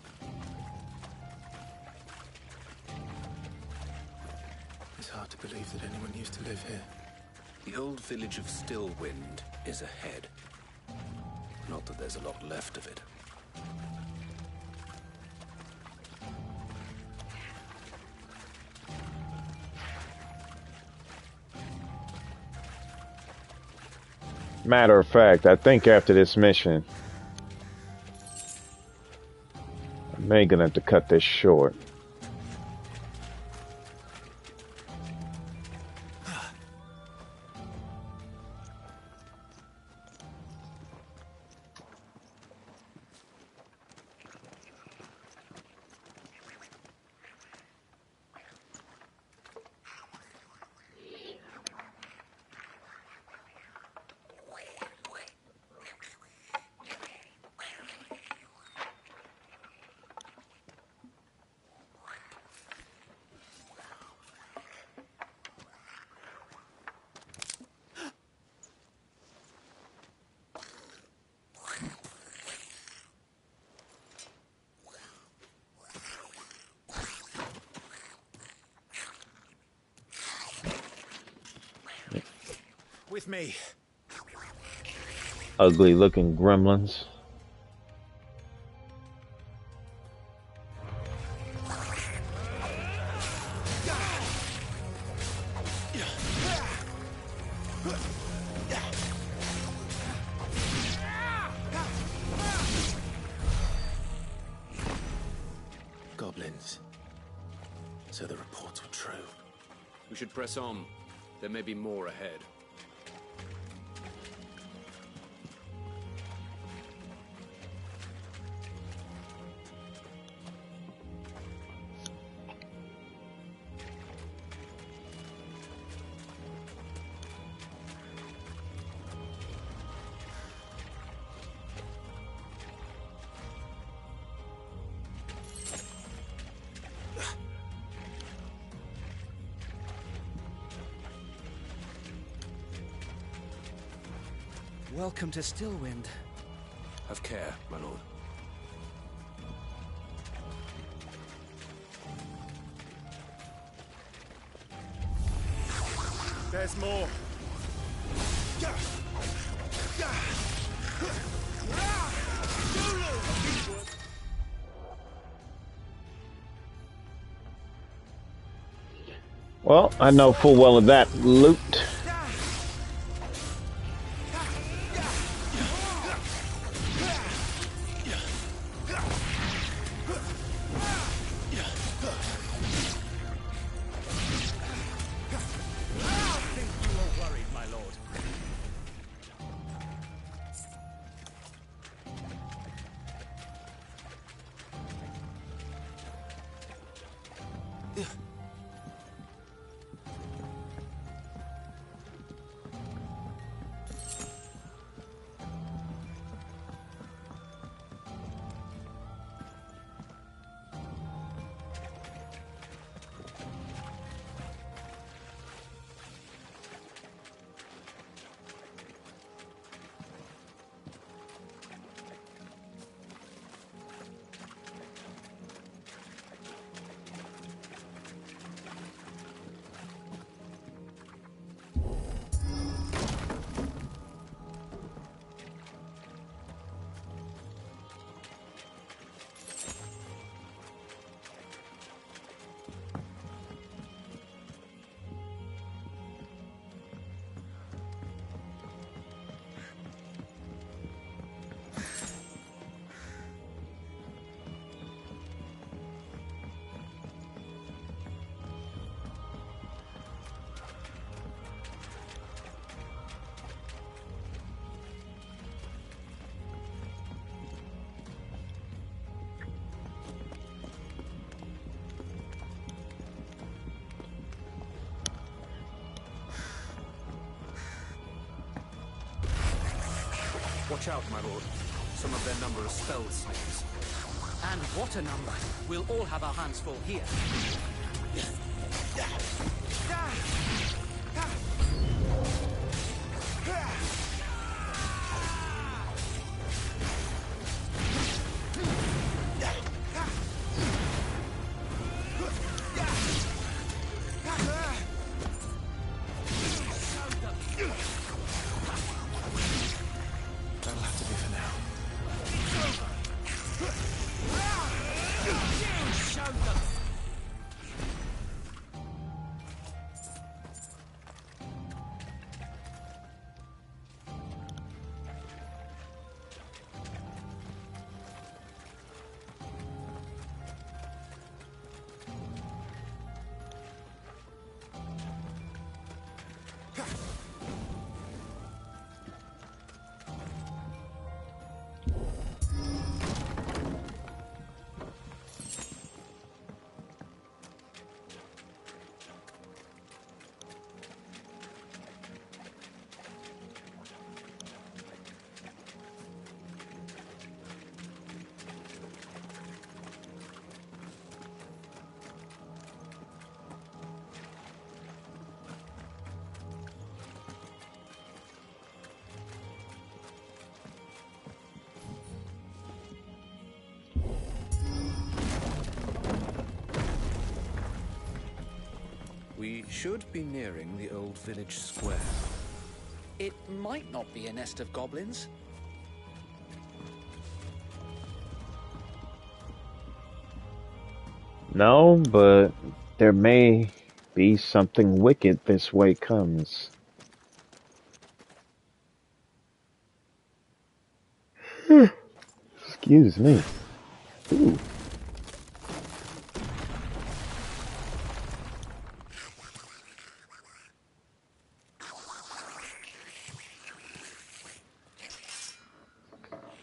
Speaker 14: It's hard to believe that anyone used to live here.
Speaker 10: The old village of Stillwind is ahead. Not that there's a lot left of it.
Speaker 1: Matter of fact, I think after this mission, I may gonna have to cut this short.
Speaker 14: with me.
Speaker 1: Ugly looking gremlins.
Speaker 3: Goblins. So the reports were true.
Speaker 5: We should press on. There may be more ahead.
Speaker 16: Welcome to Stillwind.
Speaker 5: Have care, my lord.
Speaker 14: There's more.
Speaker 1: Well, I know full well of that loot.
Speaker 22: Watch out, my lord. Some of their number are spell slings.
Speaker 16: And what a number. We'll all have our hands full here.
Speaker 3: That'll have to be for now.
Speaker 16: Show them!
Speaker 5: We should be nearing the old village square.
Speaker 16: It might not be a nest of goblins.
Speaker 1: No, but there may be something wicked this way comes. Excuse me. Ooh.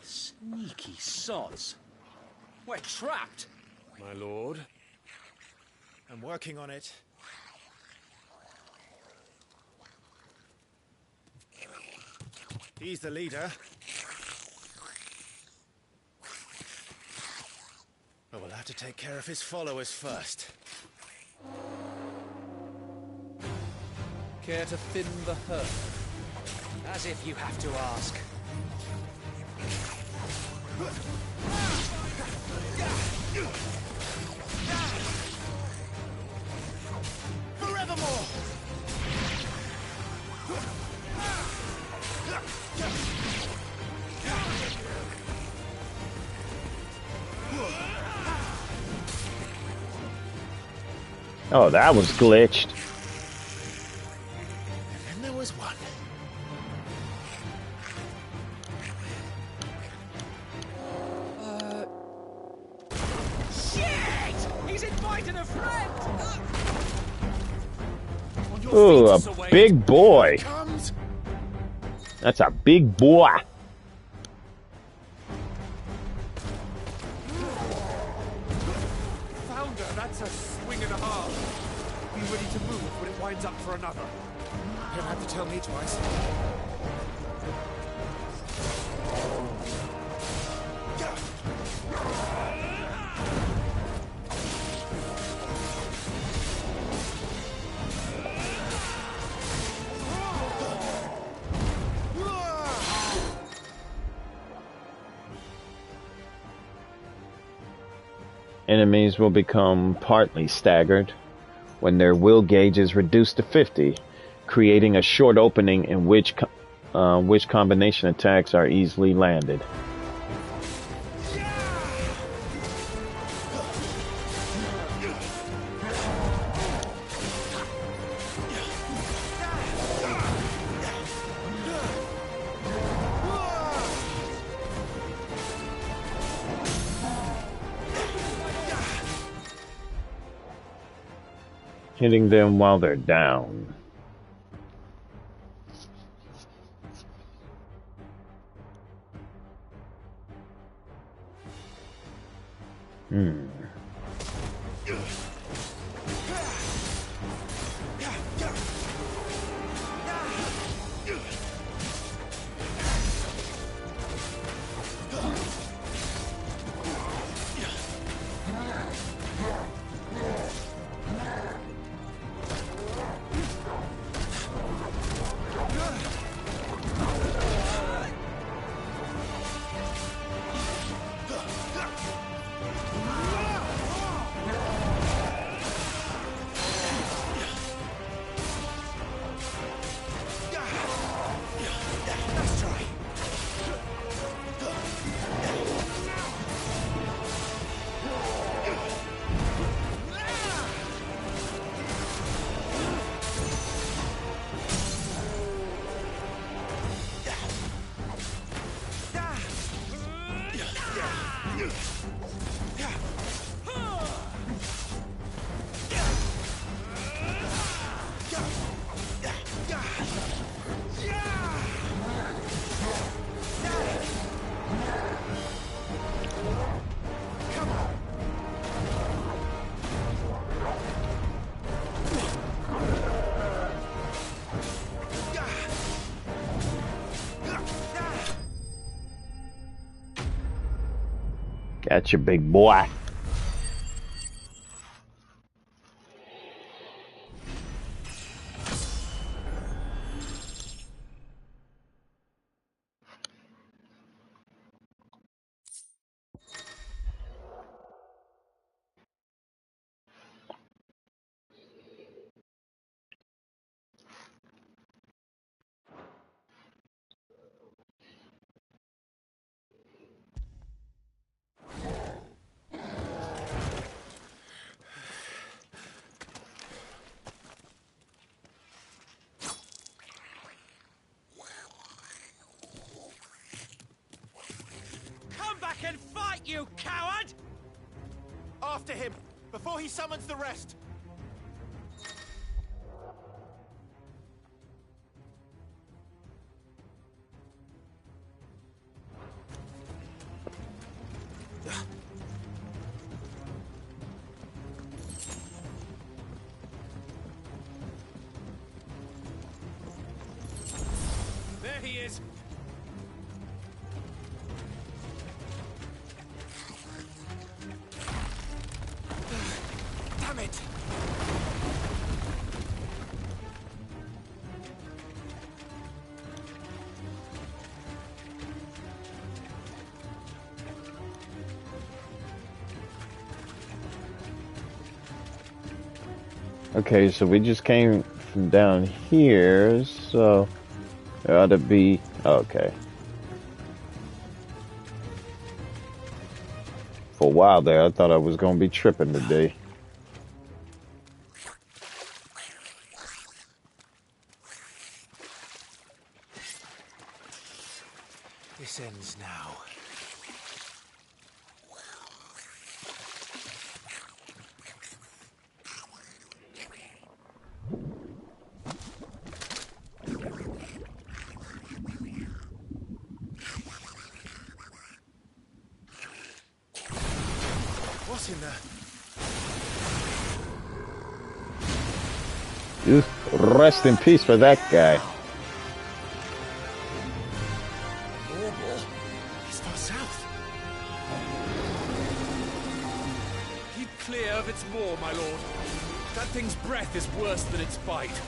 Speaker 16: Sneaky sods. We're trapped.
Speaker 22: My lord.
Speaker 14: I'm working on it. He's the leader. But we'll have to take care of his followers first.
Speaker 16: Care to thin the herd? As if you have to ask.
Speaker 3: Forevermore!
Speaker 1: Oh, that was glitched.
Speaker 3: And then there was one.
Speaker 16: Shit! He's invited a friend!
Speaker 1: Ooh, a big boy. That's a big boy.
Speaker 22: Founder, that's a swing and a half. Be ready to move when it winds up for another.
Speaker 14: You don't have to tell me twice.
Speaker 1: Enemies will become partly staggered when their will gauge is reduced to 50, creating a short opening in which combination attacks are easily landed. Hitting them while they're down. Gotcha, big boy.
Speaker 3: you coward! After him, before he summons the rest! There he is! Damn it!
Speaker 1: Okay, so we just came from down here, so there ought to be... Okay. For a while there, I thought I was going to be tripping today.
Speaker 3: This ends now. What's in there?
Speaker 1: Just rest in peace for that guy.
Speaker 3: He's far south. Keep clear of its maw, my lord. That thing's breath is worse than its bite.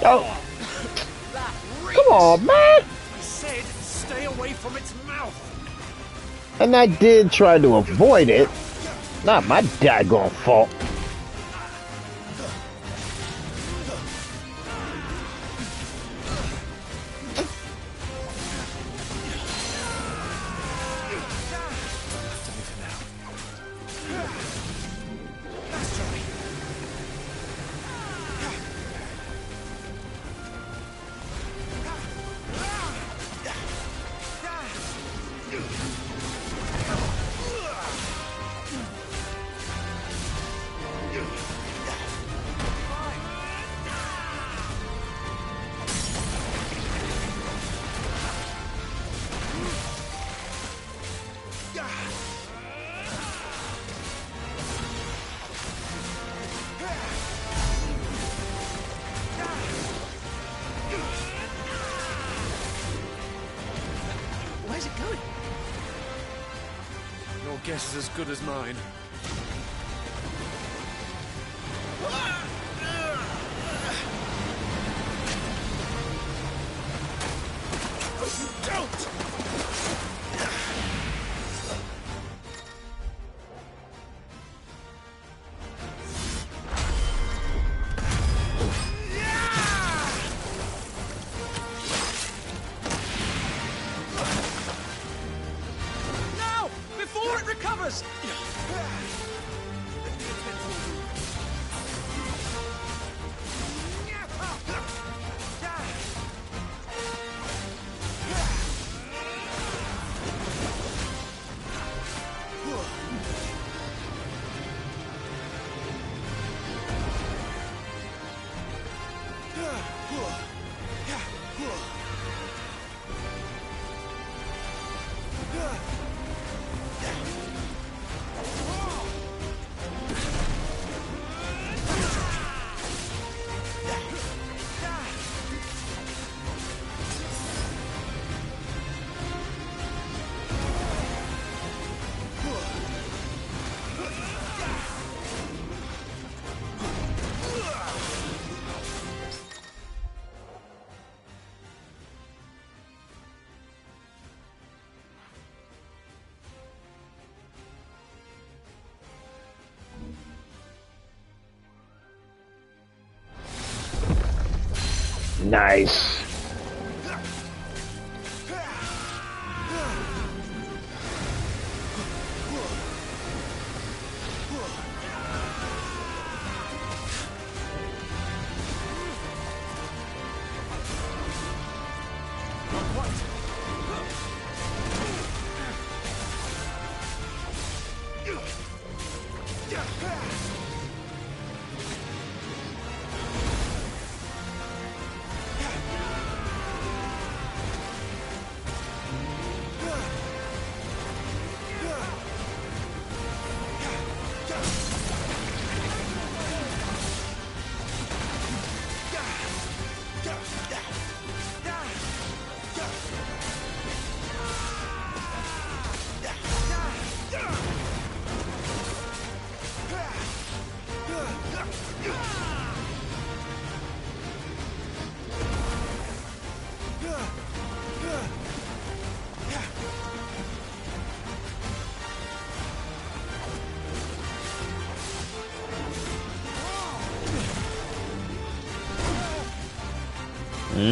Speaker 1: Oh! Come on, man!
Speaker 3: I said stay away from its mouth.
Speaker 1: And I did try to avoid it. Not my daggone fault.
Speaker 3: Where's it going? Your guess is as good as mine. Don't! Now! Before it recovers!
Speaker 1: Nice.
Speaker 23: He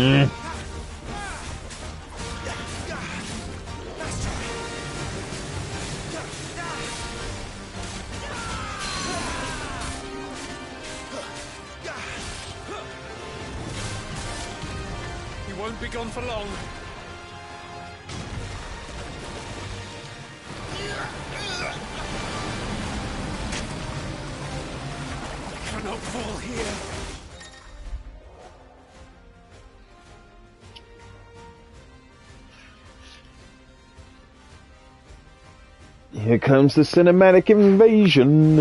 Speaker 23: won't be gone for long. Cannot fall here.
Speaker 1: Here comes the cinematic invasion.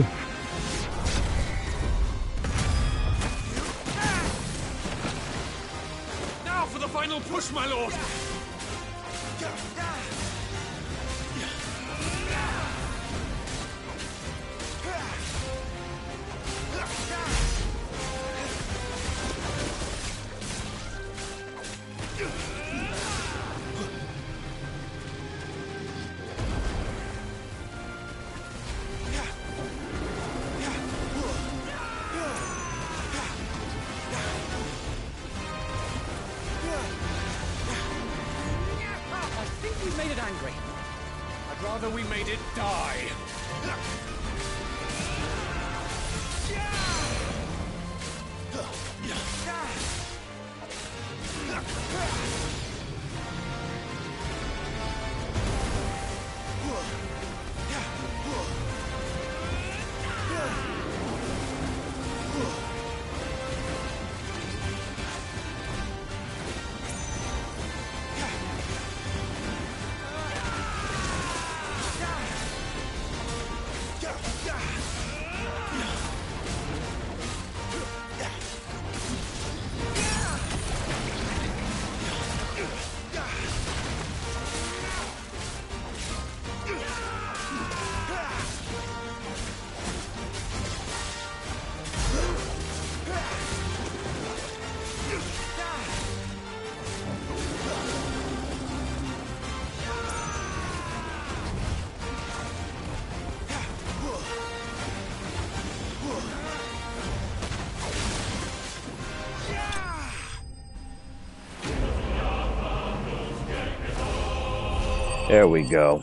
Speaker 23: Now for the final push, my lord.
Speaker 16: Made it angry.
Speaker 23: I'd rather we made it die.
Speaker 1: There we go.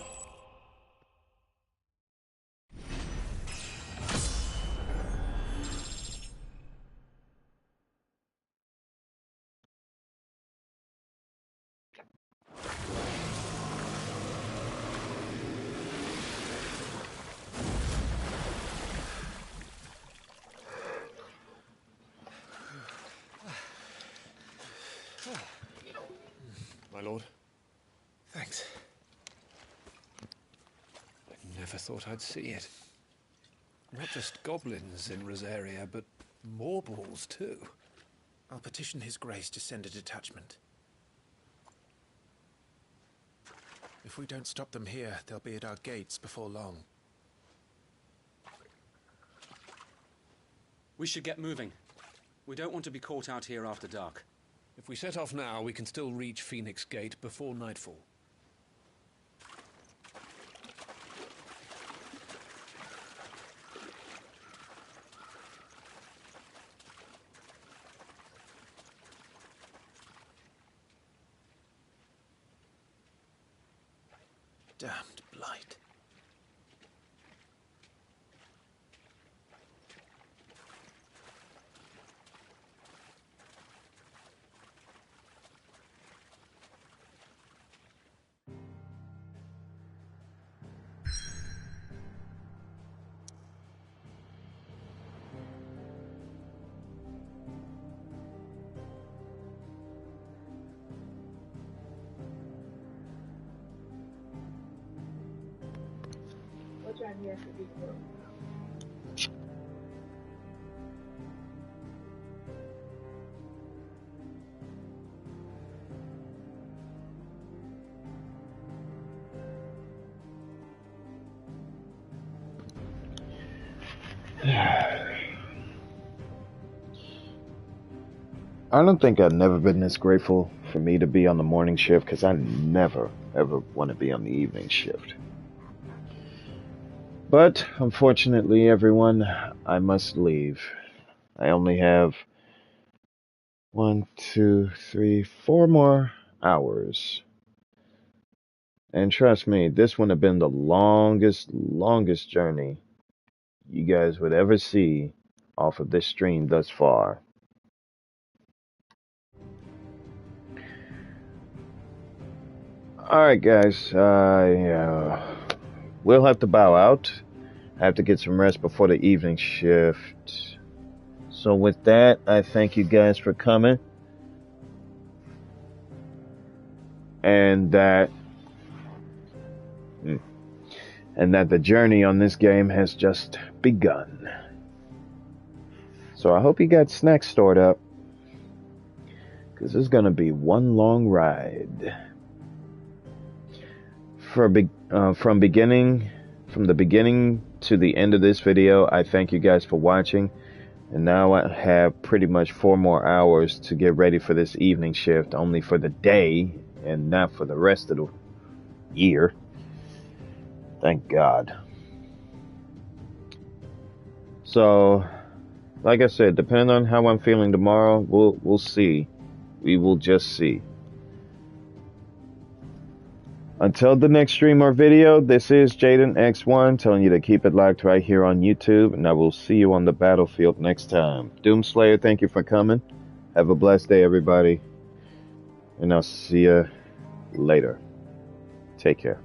Speaker 23: My lord. Thanks. I never thought I'd see it. Not just goblins in Rosaria, but morbals too.
Speaker 14: I'll petition His Grace to send a detachment. If we don't stop them here, they'll be at our gates before long.
Speaker 16: We should get moving. We don't want to be caught out here after dark.
Speaker 23: If we set off now, we can still reach Phoenix Gate before nightfall. Damned blight.
Speaker 1: I don't think I've never been this grateful for me to be on the morning shift, because I never, ever want to be on the evening shift. But, unfortunately, everyone, I must leave. I only have 1, 2, 3, 4 more hours. And trust me, this would have been the longest journey you guys would ever see off of this stream thus far. Alright guys, we'll have to bow out. I have to get some rest before the evening shift. So with that, I thank you guys for coming. And that the journey on this game has just begun. So I hope you got snacks stored up, because it's going to be one long ride. From the beginning to the end of this video, I thank you guys for watching. And now I have pretty much 4 more hours to get ready for this evening shift, only for the day and not for the rest of the year. Thank God. So, like I said, depending on how I'm feeling tomorrow, we'll see. We will just see. Until the next stream or video, this is Jaden X1 telling you to keep it locked right here on YouTube, and I will see you on the battlefield next time. Doomslayer, thank you for coming. Have a blessed day, everybody. And I'll see you later. Take care.